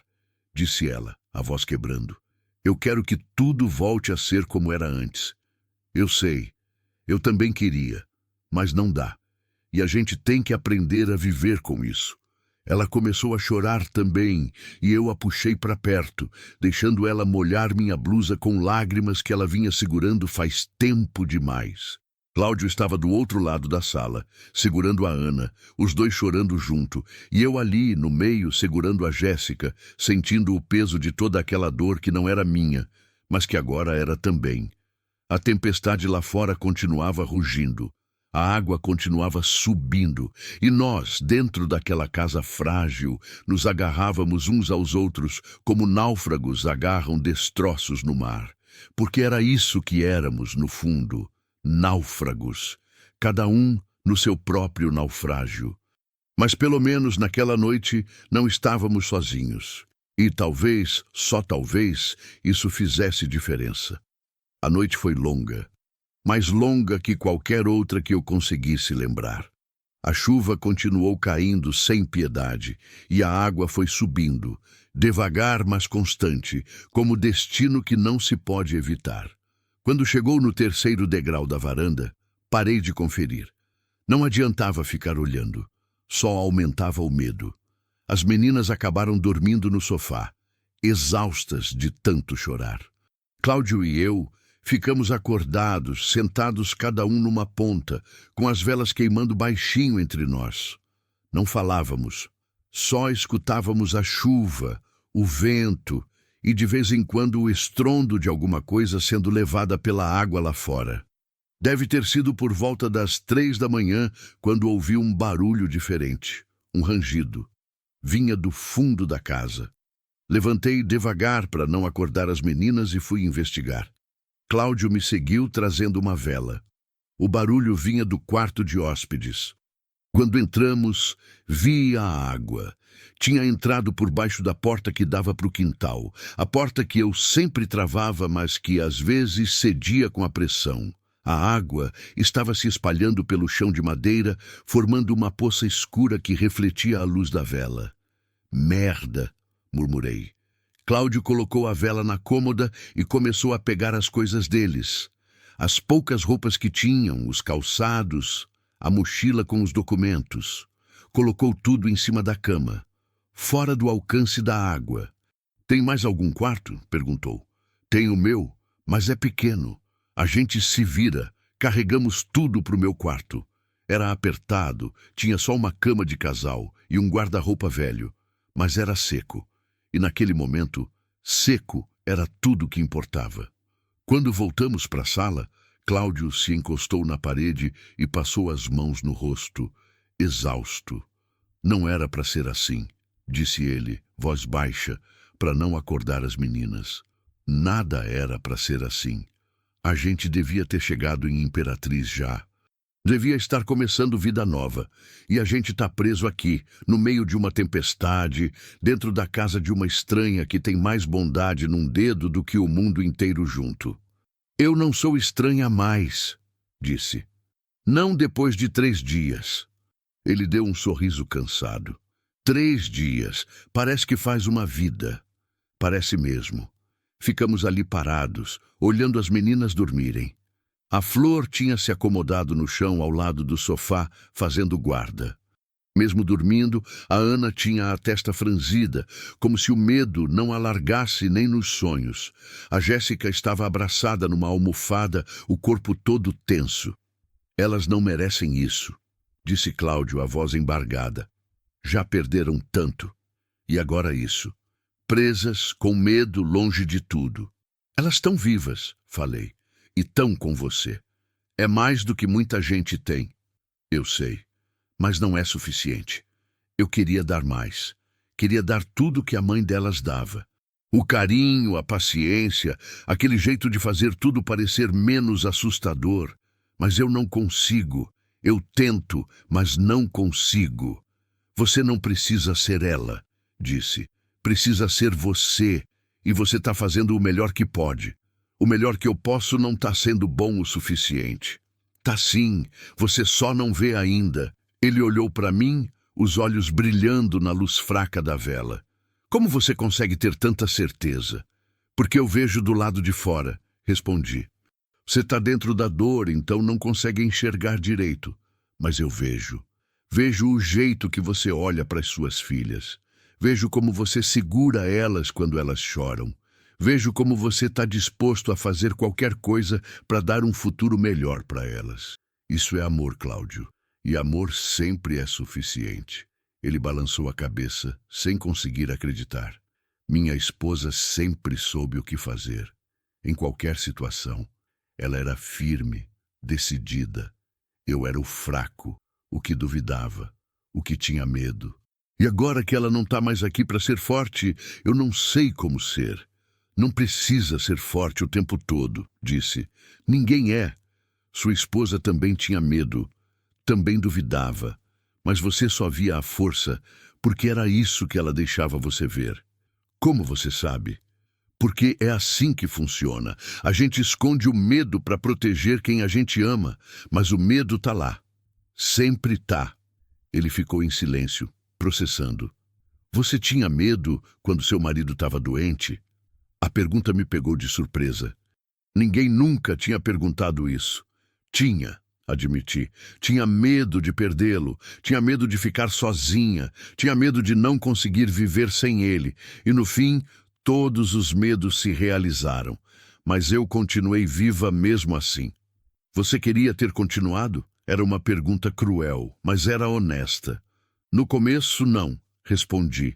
disse ela, a voz quebrando. "Eu quero que tudo volte a ser como era antes." "Eu sei. Eu também queria. Mas não dá. E a gente tem que aprender a viver com isso." Ela começou a chorar também, e eu a puxei para perto, deixando ela molhar minha blusa com lágrimas que ela vinha segurando faz tempo demais. Cláudio estava do outro lado da sala, segurando a Ana, os dois chorando junto, e eu ali, no meio, segurando a Jéssica, sentindo o peso de toda aquela dor que não era minha, mas que agora era também. A tempestade lá fora continuava rugindo. A água continuava subindo, e nós, dentro daquela casa frágil, nos agarrávamos uns aos outros como náufragos agarram destroços no mar, porque era isso que éramos, no fundo, náufragos, cada um no seu próprio naufrágio. Mas pelo menos naquela noite não estávamos sozinhos, e talvez, só talvez, isso fizesse diferença. A noite foi longa. Mais longa que qualquer outra que eu conseguisse lembrar. A chuva continuou caindo sem piedade, e a água foi subindo, devagar mas constante, como destino que não se pode evitar. Quando chegou no terceiro degrau da varanda, parei de conferir. Não adiantava ficar olhando, só aumentava o medo. As meninas acabaram dormindo no sofá, exaustas de tanto chorar. Cláudio e eu ficamos acordados, sentados cada um numa ponta, com as velas queimando baixinho entre nós. Não falávamos, só escutávamos a chuva, o vento e de vez em quando o estrondo de alguma coisa sendo levada pela água lá fora. Deve ter sido por volta das 3 da manhã quando ouvi um barulho diferente, um rangido. Vinha do fundo da casa. Levantei devagar para não acordar as meninas e fui investigar. Cláudio me seguiu trazendo uma vela. O barulho vinha do quarto de hóspedes. Quando entramos, vi a água. Tinha entrado por baixo da porta que dava para o quintal, a porta que eu sempre travava, mas que às vezes cedia com a pressão. A água estava se espalhando pelo chão de madeira, formando uma poça escura que refletia a luz da vela. Merda, murmurei. Cláudio colocou a vela na cômoda e começou a pegar as coisas deles. As poucas roupas que tinham, os calçados, a mochila com os documentos. Colocou tudo em cima da cama, fora do alcance da água. Tem mais algum quarto? Perguntou. Tem o meu, mas é pequeno. A gente se vira. Carregamos tudo para o meu quarto. Era apertado, tinha só uma cama de casal e um guarda-roupa velho, mas era seco. E naquele momento, seco era tudo que importava. Quando voltamos para a sala, Cláudio se encostou na parede e passou as mãos no rosto, exausto. Não era para ser assim, disse ele, voz baixa, para não acordar as meninas. Nada era para ser assim. A gente devia ter chegado em Imperatriz já. Devia estar começando vida nova, e a gente está preso aqui, no meio de uma tempestade, dentro da casa de uma estranha que tem mais bondade num dedo do que o mundo inteiro junto. Eu não sou estranha mais, disse. Não depois de 3 dias. Ele deu um sorriso cansado. 3 dias, parece que faz uma vida. Parece mesmo. Ficamos ali parados, olhando as meninas dormirem. A Flor tinha se acomodado no chão ao lado do sofá, fazendo guarda. Mesmo dormindo, a Ana tinha a testa franzida, como se o medo não a largasse nem nos sonhos. A Jéssica estava abraçada numa almofada, o corpo todo tenso. Elas não merecem isso, disse Cláudio, a voz embargada. Já perderam tanto. E agora isso. Presas, com medo, longe de tudo. Elas estão vivas, falei. E tão com você. É mais do que muita gente tem. Eu sei, mas não é suficiente. Eu queria dar mais. Queria dar tudo que a mãe delas dava. O carinho, a paciência, aquele jeito de fazer tudo parecer menos assustador. Mas eu não consigo. Eu tento, mas não consigo. Você não precisa ser ela, disse. Precisa ser você, e você está fazendo o melhor que pode. O melhor que eu posso não está sendo bom o suficiente. Tá sim, você só não vê ainda. Ele olhou para mim, os olhos brilhando na luz fraca da vela. Como você consegue ter tanta certeza? Porque eu vejo do lado de fora, respondi. Você está dentro da dor, então não consegue enxergar direito. Mas eu vejo. Vejo o jeito que você olha para as suas filhas. Vejo como você segura elas quando elas choram. Vejo como você está disposto a fazer qualquer coisa para dar um futuro melhor para elas. Isso é amor, Cláudio. E amor sempre é suficiente. Ele balançou a cabeça, sem conseguir acreditar. Minha esposa sempre soube o que fazer. Em qualquer situação, ela era firme, decidida. Eu era o fraco, o que duvidava, o que tinha medo. E agora que ela não está mais aqui para ser forte, eu não sei como ser. Não precisa ser forte o tempo todo, disse. Ninguém é. Sua esposa também tinha medo, também duvidava. Mas você só via a força porque era isso que ela deixava você ver. Como você sabe? Porque é assim que funciona. A gente esconde o medo para proteger quem a gente ama, mas o medo tá lá. Sempre tá. Ele ficou em silêncio, processando. Você tinha medo quando seu marido estava doente? A pergunta me pegou de surpresa. Ninguém nunca tinha perguntado isso. Tinha, admiti. Tinha medo de perdê-lo, tinha medo de ficar sozinha, tinha medo de não conseguir viver sem ele. E no fim, todos os medos se realizaram. Mas eu continuei viva mesmo assim. Você queria ter continuado? Era uma pergunta cruel, mas era honesta. No começo, não, respondi.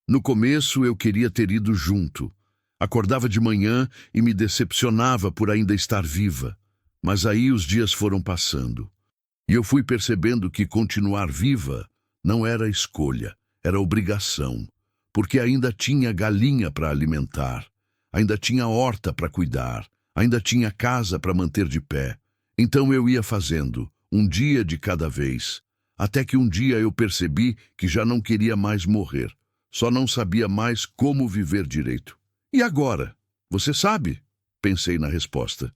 No começo, eu queria ter ido junto. Acordava de manhã e me decepcionava por ainda estar viva. Mas aí os dias foram passando. E eu fui percebendo que continuar viva não era escolha, era obrigação. Porque ainda tinha galinha para alimentar, ainda tinha horta para cuidar, ainda tinha casa para manter de pé. Então eu ia fazendo, um dia de cada vez, até que um dia eu percebi que já não queria mais morrer, só não sabia mais como viver direito. E agora? Você sabe? Pensei na resposta.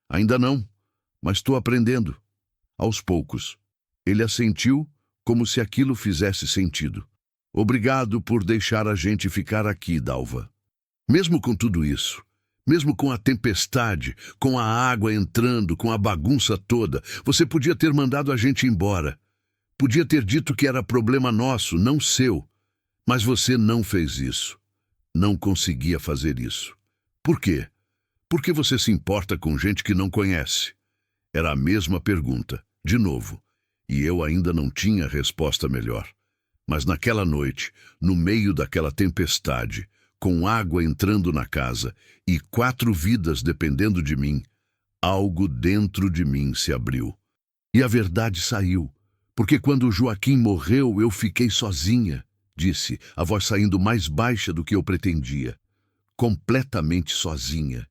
Ainda não, mas estou aprendendo. Aos poucos. Ele assentiu, como se aquilo fizesse sentido. Obrigado por deixar a gente ficar aqui, Dalva. Mesmo com tudo isso, mesmo com a tempestade, com a água entrando, com a bagunça toda, você podia ter mandado a gente embora. Podia ter dito que era problema nosso, não seu. Mas você não fez isso. Não conseguia fazer isso. Por quê? Porque você se importa com gente que não conhece? Era a mesma pergunta, de novo, e eu ainda não tinha resposta melhor. Mas naquela noite, no meio daquela tempestade, com água entrando na casa e 4 vidas dependendo de mim, algo dentro de mim se abriu. E a verdade saiu, porque quando Joaquim morreu eu fiquei sozinha, disse, a voz saindo mais baixa do que eu pretendia. Completamente sozinha.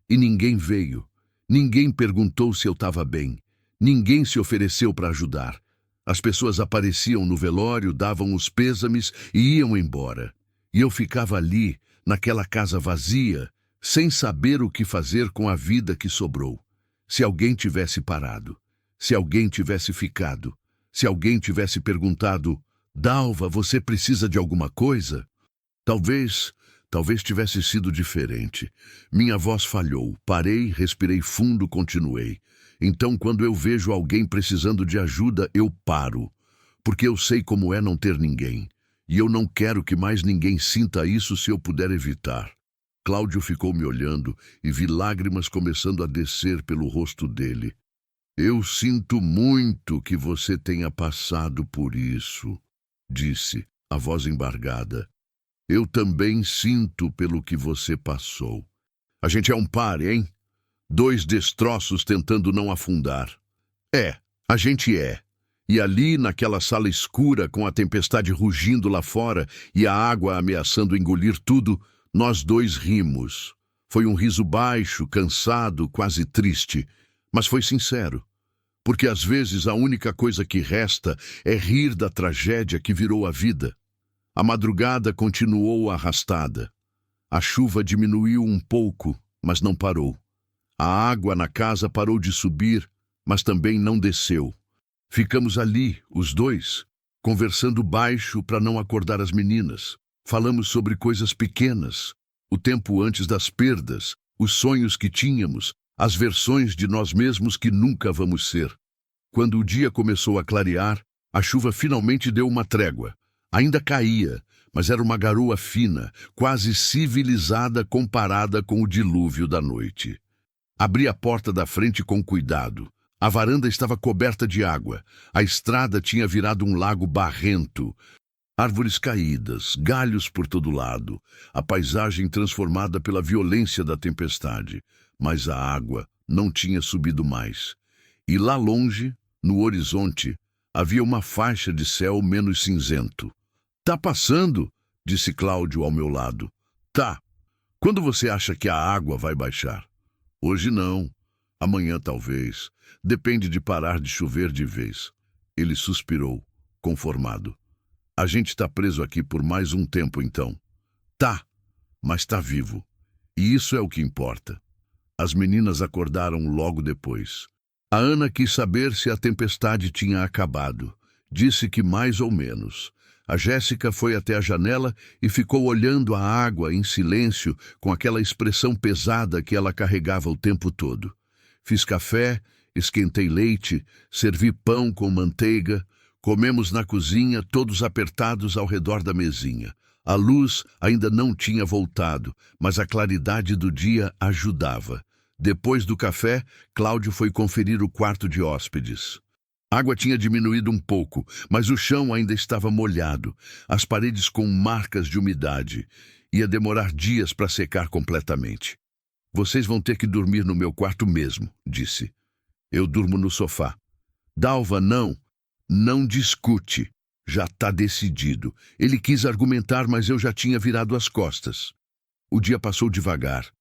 E ninguém veio, ninguém perguntou se eu estava bem, ninguém se ofereceu para ajudar. As pessoas apareciam no velório, davam os pêsames e iam embora. E eu ficava ali, naquela casa vazia, sem saber o que fazer com a vida que sobrou. Se alguém tivesse parado, se alguém tivesse ficado, se alguém tivesse perguntado, Dalva, você precisa de alguma coisa? Talvez tivesse sido diferente. Minha voz falhou, parei, respirei fundo, continuei. Então, quando eu vejo alguém precisando de ajuda, eu paro, porque eu sei como é não ter ninguém. E eu não quero que mais ninguém sinta isso se eu puder evitar. Cláudio ficou me olhando e vi lágrimas começando a descer pelo rosto dele. Eu sinto muito que você tenha passado por isso, disse, a voz embargada. Eu também sinto pelo que você passou. A gente é um par, hein? 2 destroços tentando não afundar. A gente é. E ali, naquela sala escura, com a tempestade rugindo lá fora e a água ameaçando engolir tudo, nós 2 rimos. Foi um riso baixo, cansado, quase triste, mas foi sincero. Porque às vezes a única coisa que resta é rir da tragédia que virou a vida. A madrugada continuou arrastada. A chuva diminuiu um pouco, mas não parou. A água na casa parou de subir, mas também não desceu. Ficamos ali, os 2, conversando baixo para não acordar as meninas. Falamos sobre coisas pequenas, o tempo antes das perdas, os sonhos que tínhamos, as versões de nós mesmos que nunca vamos ser. Quando o dia começou a clarear, a chuva finalmente deu uma trégua. Ainda caía, mas era uma garoa fina, quase civilizada comparada com o dilúvio da noite. Abri a porta da frente com cuidado. A varanda estava coberta de água. A estrada tinha virado um lago barrento. Árvores caídas, galhos por todo lado, a paisagem transformada pela violência da tempestade. Mas a água não tinha subido mais. E lá longe, no horizonte, havia uma faixa de céu menos cinzento. "Tá passando", disse Cláudio ao meu lado. "Tá. Quando você acha que a água vai baixar?" "Hoje não. Amanhã talvez. Depende de parar de chover de vez." Ele suspirou, conformado. "A gente está preso aqui por mais um tempo, então." "Tá, mas está vivo. E isso é o que importa." As meninas acordaram logo depois. A Ana quis saber se a tempestade tinha acabado. Disse que mais ou menos. A Jéssica foi até a janela e ficou olhando a água em silêncio, com aquela expressão pesada que ela carregava o tempo todo. Fiz café, esquentei leite, servi pão com manteiga. Comemos na cozinha, todos apertados ao redor da mesinha. A luz ainda não tinha voltado, mas a claridade do dia ajudava. Depois do café, Cláudio foi conferir o quarto de hóspedes. A água tinha diminuído um pouco, mas o chão ainda estava molhado, as paredes com marcas de umidade. Ia demorar dias para secar completamente. "Vocês vão ter que dormir no meu quarto mesmo", disse. "Eu durmo no sofá." "Dalva, não. Não discute. Já está decidido." Ele quis argumentar, mas eu já tinha virado as costas. O dia passou devagar.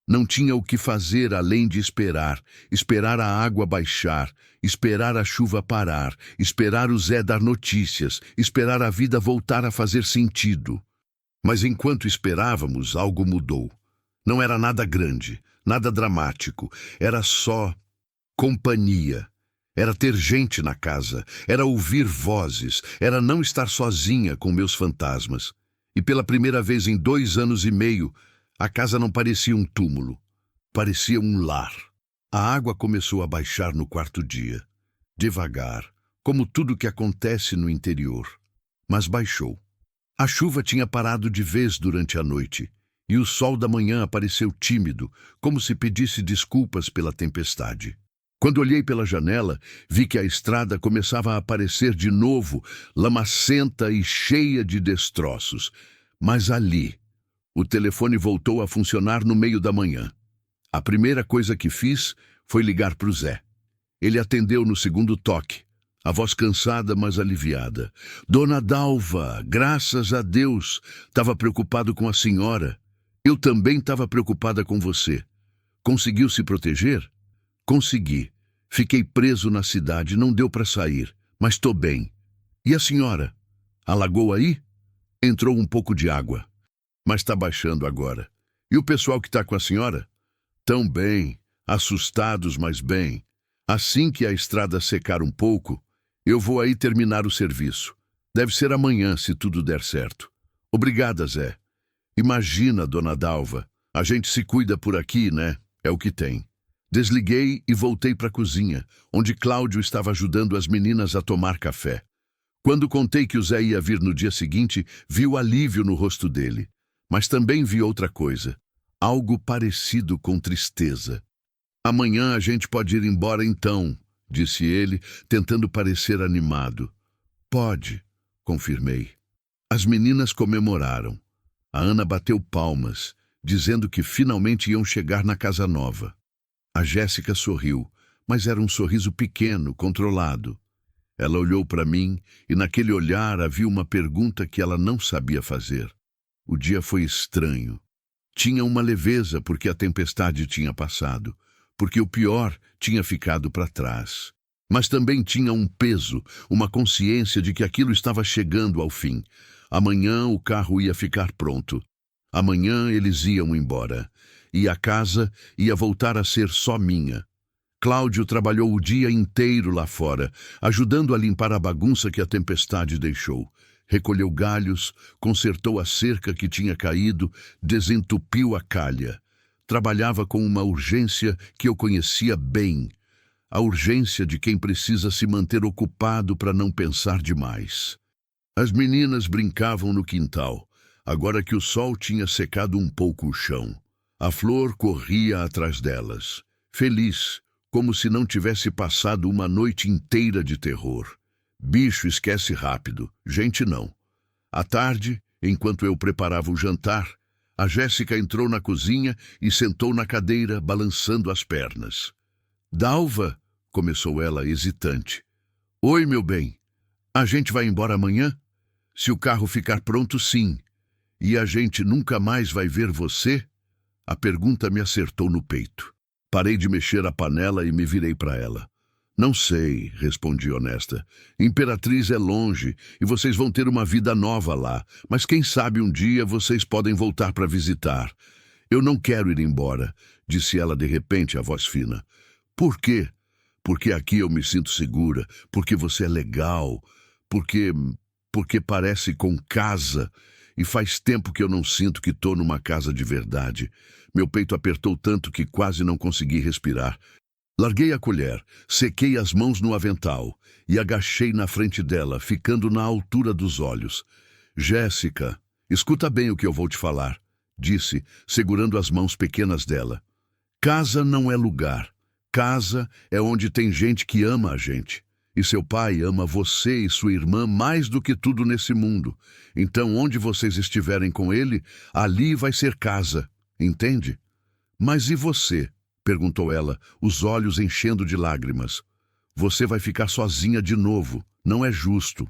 Não tinha o que fazer além de esperar. Esperar a água baixar, esperar a chuva parar, esperar o Zé dar notícias, esperar a vida voltar a fazer sentido. Mas enquanto esperávamos, algo mudou. Não era nada grande, nada dramático. Era só companhia. Era ter gente na casa, era ouvir vozes, era não estar sozinha com meus fantasmas. E pela primeira vez em 2 anos e meio, a casa não parecia um túmulo, parecia um lar. A água começou a baixar no 4º dia, devagar, como tudo que acontece no interior. Mas baixou. A chuva tinha parado de vez durante a noite, e o sol da manhã apareceu tímido, como se pedisse desculpas pela tempestade. Quando olhei pela janela, vi que a estrada começava a aparecer de novo, lamacenta e cheia de destroços. Mas ali, o telefone voltou a funcionar no meio da manhã. A primeira coisa que fiz foi ligar para o Zé. Ele atendeu no 2º toque, a voz cansada, mas aliviada. "Dona Dalva, graças a Deus, estava preocupado com a senhora. Eu também estava preocupada com você. Conseguiu se proteger?" "Consegui. Fiquei preso na cidade, não deu para sair, mas estou bem." "E a senhora? Alagou aí?" "Entrou um pouco de água, mas está baixando agora." "E o pessoal que está com a senhora?" "Tão bem, assustados, mas bem. Assim que a estrada secar um pouco, eu vou aí terminar o serviço. Deve ser amanhã, se tudo der certo." "Obrigada, Zé." "Imagina, dona Dalva, a gente se cuida por aqui, né? É o que tem." Desliguei e voltei para a cozinha, onde Cláudio estava ajudando as meninas a tomar café. Quando contei que o Zé ia vir no dia seguinte, vi o alívio no rosto dele. Mas também vi outra coisa, algo parecido com tristeza. "Amanhã a gente pode ir embora então", disse ele, tentando parecer animado. "Pode", confirmei. As meninas comemoraram. A Ana bateu palmas, dizendo que finalmente iam chegar na casa nova. A Jéssica sorriu, mas era um sorriso pequeno, controlado. Ela olhou para mim e naquele olhar havia uma pergunta que ela não sabia fazer. O dia foi estranho. Tinha uma leveza porque a tempestade tinha passado, porque o pior tinha ficado para trás. Mas também tinha um peso, uma consciência de que aquilo estava chegando ao fim. Amanhã o carro ia ficar pronto. Amanhã eles iam embora. E a casa ia voltar a ser só minha. Cláudio trabalhou o dia inteiro lá fora, ajudando a limpar a bagunça que a tempestade deixou. Recolheu galhos, consertou a cerca que tinha caído, desentupiu a calha. Trabalhava com uma urgência que eu conhecia bem. A urgência de quem precisa se manter ocupado para não pensar demais. As meninas brincavam no quintal, agora que o sol tinha secado um pouco o chão. A Flor corria atrás delas, feliz, como se não tivesse passado uma noite inteira de terror. Bicho esquece rápido, gente não. À tarde, enquanto eu preparava o jantar, a Jéssica entrou na cozinha e sentou na cadeira, balançando as pernas. Dalva, começou ela, hesitante. Oi, meu bem. A gente vai embora amanhã? Se o carro ficar pronto, sim. E a gente nunca mais vai ver você? A pergunta me acertou no peito. Parei de mexer a panela e me virei para ela. Não sei, respondi honesta. Imperatriz é longe e vocês vão ter uma vida nova lá, mas quem sabe um dia vocês podem voltar para visitar. Eu não quero ir embora, disse ela de repente, a voz fina. Por quê? Porque aqui eu me sinto segura, porque você é legal, porque parece com casa, e faz tempo que eu não sinto que estou numa casa de verdade. Meu peito apertou tanto que quase não consegui respirar. Larguei a colher, sequei as mãos no avental e agachei na frente dela, ficando na altura dos olhos. Jéssica, escuta bem o que eu vou te falar, disse, segurando as mãos pequenas dela. Casa não é lugar. Casa é onde tem gente que ama a gente. E seu pai ama você e sua irmã mais do que tudo nesse mundo. Então, onde vocês estiverem com ele, ali vai ser casa, entende? Mas e você? Perguntou ela, os olhos enchendo de lágrimas. Você vai ficar sozinha de novo. Não é justo.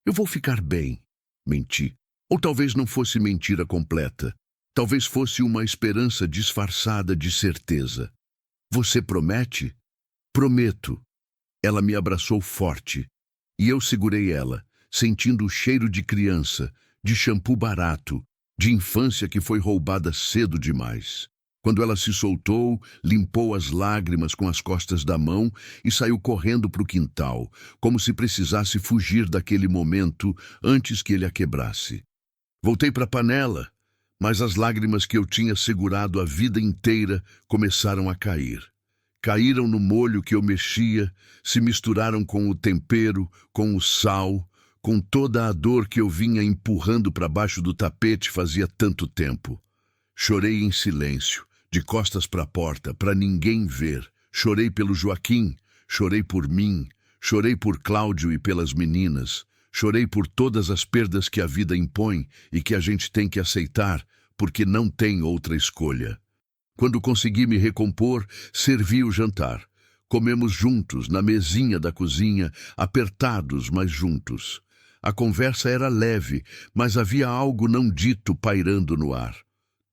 Eu vou ficar bem. Menti. Ou talvez não fosse mentira completa. Talvez fosse uma esperança disfarçada de certeza. Você promete? Prometo. Ela me abraçou forte. E eu segurei ela, sentindo o cheiro de criança, de shampoo barato, de infância que foi roubada cedo demais. Quando ela se soltou, limpou as lágrimas com as costas da mão e saiu correndo para o quintal, como se precisasse fugir daquele momento antes que ele a quebrasse. Voltei para a panela, mas as lágrimas que eu tinha segurado a vida inteira começaram a cair. Caíram no molho que eu mexia, se misturaram com o tempero, com o sal, com toda a dor que eu vinha empurrando para baixo do tapete fazia tanto tempo. Chorei em silêncio, de costas para a porta, para ninguém ver. Chorei pelo Joaquim, chorei por mim, chorei por Cláudio e pelas meninas. Chorei por todas as perdas que a vida impõe e que a gente tem que aceitar, porque não tem outra escolha. Quando consegui me recompor, servi o jantar. Comemos juntos, na mesinha da cozinha, apertados, mas juntos. A conversa era leve, mas havia algo não dito pairando no ar.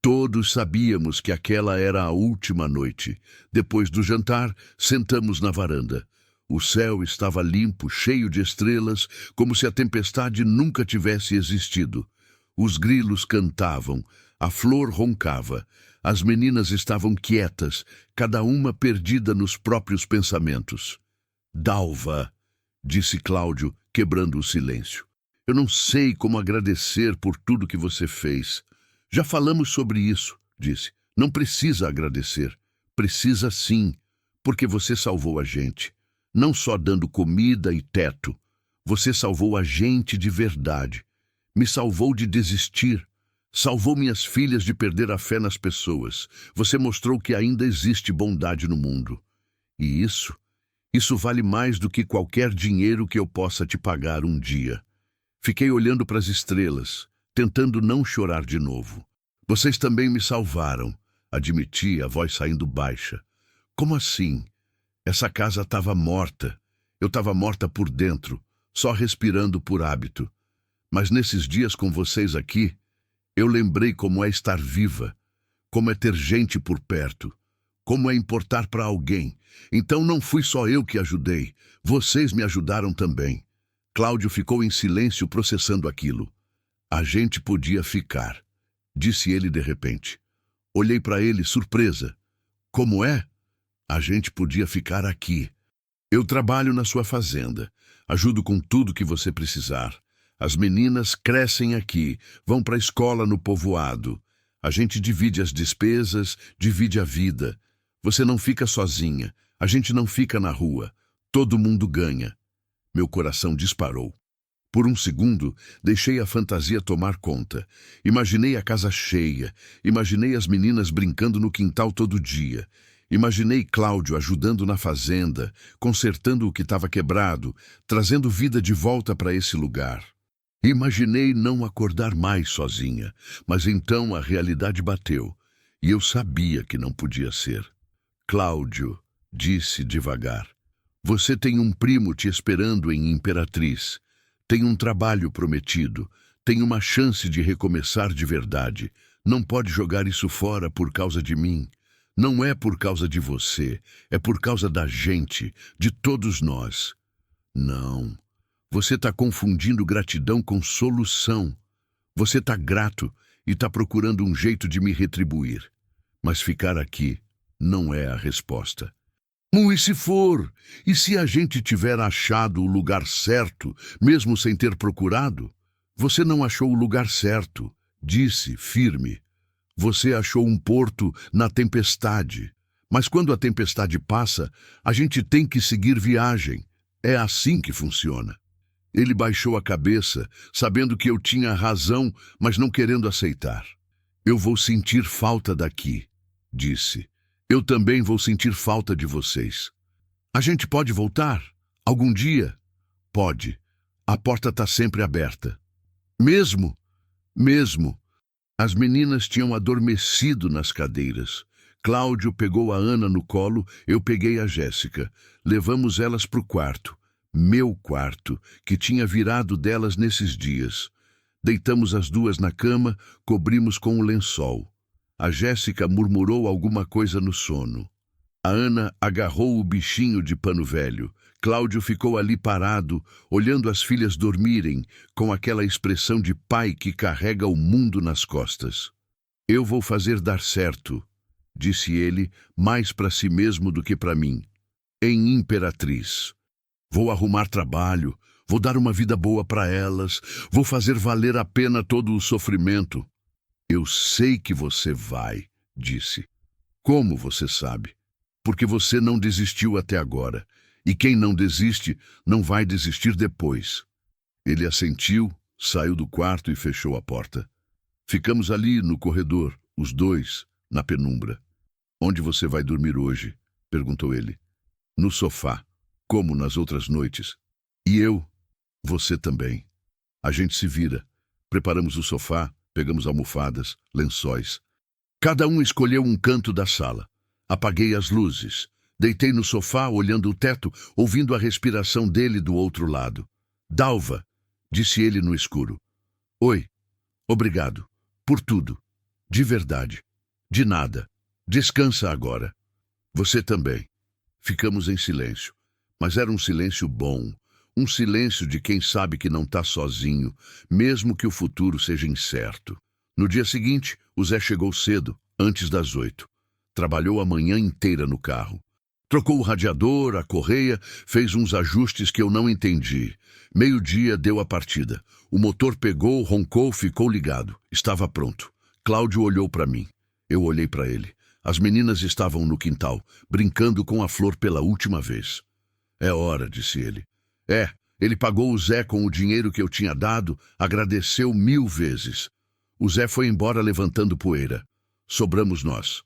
Todos sabíamos que aquela era a última noite. Depois do jantar, sentamos na varanda. O céu estava limpo, cheio de estrelas, como se a tempestade nunca tivesse existido. Os grilos cantavam, a flor roncava, as meninas estavam quietas, cada uma perdida nos próprios pensamentos. Dalva, disse Cláudio, quebrando o silêncio. Eu não sei como agradecer por tudo que você fez. Já falamos sobre isso, disse. Não precisa agradecer. Precisa sim, porque você salvou a gente. Não só dando comida e teto. Você salvou a gente de verdade. Me salvou de desistir. Salvou minhas filhas de perder a fé nas pessoas. Você mostrou que ainda existe bondade no mundo. E isso vale mais do que qualquer dinheiro que eu possa te pagar um dia. Fiquei olhando para as estrelas, tentando não chorar de novo. Vocês também me salvaram, admiti, a voz saindo baixa. Como assim? Essa casa estava morta. Eu estava morta por dentro, só respirando por hábito. Mas nesses dias com vocês aqui, eu lembrei como é estar viva, como é ter gente por perto, como é importar para alguém. Então não fui só eu que ajudei, vocês me ajudaram também. Cláudio ficou em silêncio processando aquilo. A gente podia ficar, disse ele de repente. Olhei para ele, surpresa. Como é? A gente podia ficar aqui. Eu trabalho na sua fazenda, ajudo com tudo que você precisar. As meninas crescem aqui, vão para a escola no povoado. A gente divide as despesas, divide a vida. Você não fica sozinha, a gente não fica na rua. Todo mundo ganha. Meu coração disparou. Por um segundo, deixei a fantasia tomar conta. Imaginei a casa cheia, imaginei as meninas brincando no quintal todo dia. Imaginei Cláudio ajudando na fazenda, consertando o que estava quebrado, trazendo vida de volta para esse lugar. Imaginei não acordar mais sozinha, mas então a realidade bateu, e eu sabia que não podia ser. Cláudio, disse devagar, você tem um primo te esperando em Imperatriz. Tem um trabalho prometido. Tem uma chance de recomeçar de verdade. Não pode jogar isso fora por causa de mim. Não é por causa de você. É por causa da gente, de todos nós. Não. Você está confundindo gratidão com solução. Você está grato e está procurando um jeito de me retribuir. Mas ficar aqui não é a resposta. E se for? E se a gente tiver achado o lugar certo, mesmo sem ter procurado? Você não achou o lugar certo, disse, firme. Você achou um porto na tempestade. Mas quando a tempestade passa, a gente tem que seguir viagem. É assim que funciona. Ele baixou a cabeça, sabendo que eu tinha razão, mas não querendo aceitar. Eu vou sentir falta daqui, disse. Eu também vou sentir falta de vocês. A gente pode voltar? Algum dia? Pode. A porta está sempre aberta. Mesmo? Mesmo. As meninas tinham adormecido nas cadeiras. Cláudio pegou a Ana no colo, eu peguei a Jéssica. Levamos elas para o quarto. Meu quarto, que tinha virado delas nesses dias. Deitamos as duas na cama, cobrimos com um lençol. A Jéssica murmurou alguma coisa no sono. A Ana agarrou o bichinho de pano velho. Cláudio ficou ali parado, olhando as filhas dormirem, com aquela expressão de pai que carrega o mundo nas costas. Eu vou fazer dar certo, disse ele, mais para si mesmo do que para mim. Em Imperatriz. Vou arrumar trabalho, vou dar uma vida boa para elas, vou fazer valer a pena todo o sofrimento. Eu sei que você vai, disse. Como você sabe? Porque você não desistiu até agora. E quem não desiste, não vai desistir depois. Ele assentiu, saiu do quarto e fechou a porta. Ficamos ali no corredor, os dois, na penumbra. Onde você vai dormir hoje? Perguntou ele. No sofá, como nas outras noites. E eu? Você também. A gente se vira. Preparamos o sofá, pegamos almofadas, lençóis. Cada um escolheu um canto da sala. Apaguei as luzes. Deitei no sofá, olhando o teto, ouvindo a respiração dele do outro lado. Dalva, disse ele no escuro. Oi. Obrigado. Por tudo. De verdade. De nada. Descansa agora. Você também. Ficamos em silêncio. Mas era um silêncio bom. Um silêncio de quem sabe que não está sozinho, mesmo que o futuro seja incerto. No dia seguinte, o Zé chegou cedo, antes das 8. Trabalhou a manhã inteira no carro. Trocou o radiador, a correia, fez uns ajustes que eu não entendi. Meio-dia deu a partida. O motor pegou, roncou, ficou ligado. Estava pronto. Cláudio olhou para mim. Eu olhei para ele. As meninas estavam no quintal, brincando com a flor pela última vez. É hora, disse ele. Ele pagou o Zé com o dinheiro que eu tinha dado, agradeceu 1000 vezes. O Zé foi embora levantando poeira. Sobramos nós.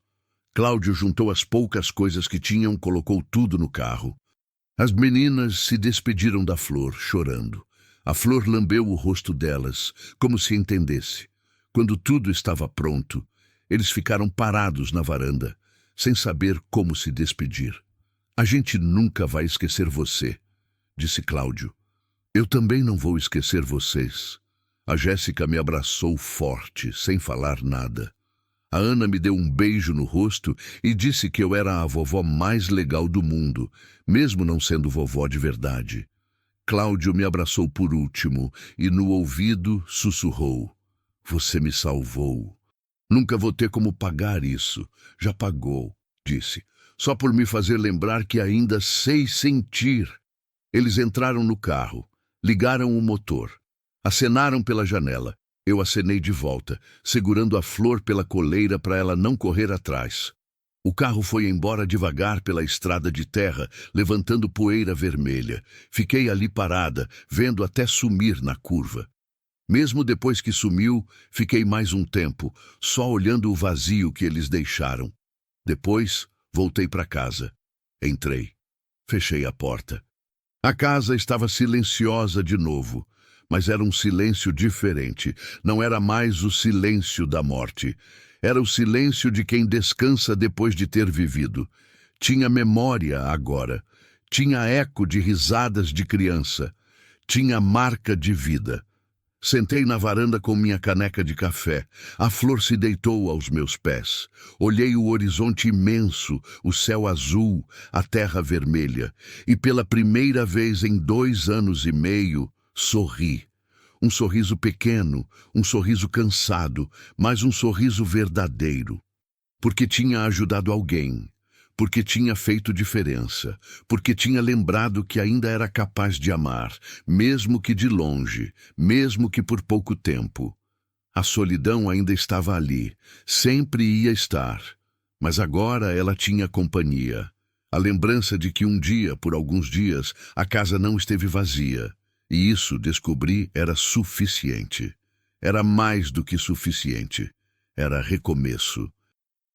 Cláudio juntou as poucas coisas que tinham, colocou tudo no carro. As meninas se despediram da flor, chorando. A flor lambeu o rosto delas, como se entendesse. Quando tudo estava pronto, eles ficaram parados na varanda, sem saber como se despedir. A gente nunca vai esquecer você, disse Cláudio. Eu também não vou esquecer vocês. A Jéssica me abraçou forte, sem falar nada. A Ana me deu um beijo no rosto e disse que eu era a vovó mais legal do mundo, mesmo não sendo vovó de verdade. Cláudio me abraçou por último e no ouvido sussurrou. Você me salvou. Nunca vou ter como pagar isso. Já pagou, disse. Só por me fazer lembrar que ainda sei sentir. Eles entraram no carro, ligaram o motor, acenaram pela janela. Eu acenei de volta, segurando a flor pela coleira para ela não correr atrás. O carro foi embora devagar pela estrada de terra, levantando poeira vermelha. Fiquei ali parada, vendo até sumir na curva. Mesmo depois que sumiu, fiquei mais um tempo, só olhando o vazio que eles deixaram. Depois, Voltei para casa. Entrei. Fechei a porta. A casa estava silenciosa de novo, mas era um silêncio diferente. Não era mais o silêncio da morte. Era o silêncio de quem descansa depois de ter vivido. Tinha memória agora. Tinha eco de risadas de criança. Tinha marca de vida. Sentei na varanda com minha caneca de café. A flor se deitou aos meus pés. Olhei o horizonte imenso, o céu azul, a terra vermelha. E pela primeira vez em 2 anos e meio, sorri. Um sorriso pequeno, um sorriso cansado, mas um sorriso verdadeiro. Porque tinha ajudado alguém. Porque tinha feito diferença, porque tinha lembrado que ainda era capaz de amar, mesmo que de longe, mesmo que por pouco tempo. A solidão ainda estava ali, sempre ia estar, mas agora ela tinha companhia. A lembrança de que um dia, por alguns dias, a casa não esteve vazia, e isso, descobri, era suficiente. Era mais do que suficiente. Era recomeço.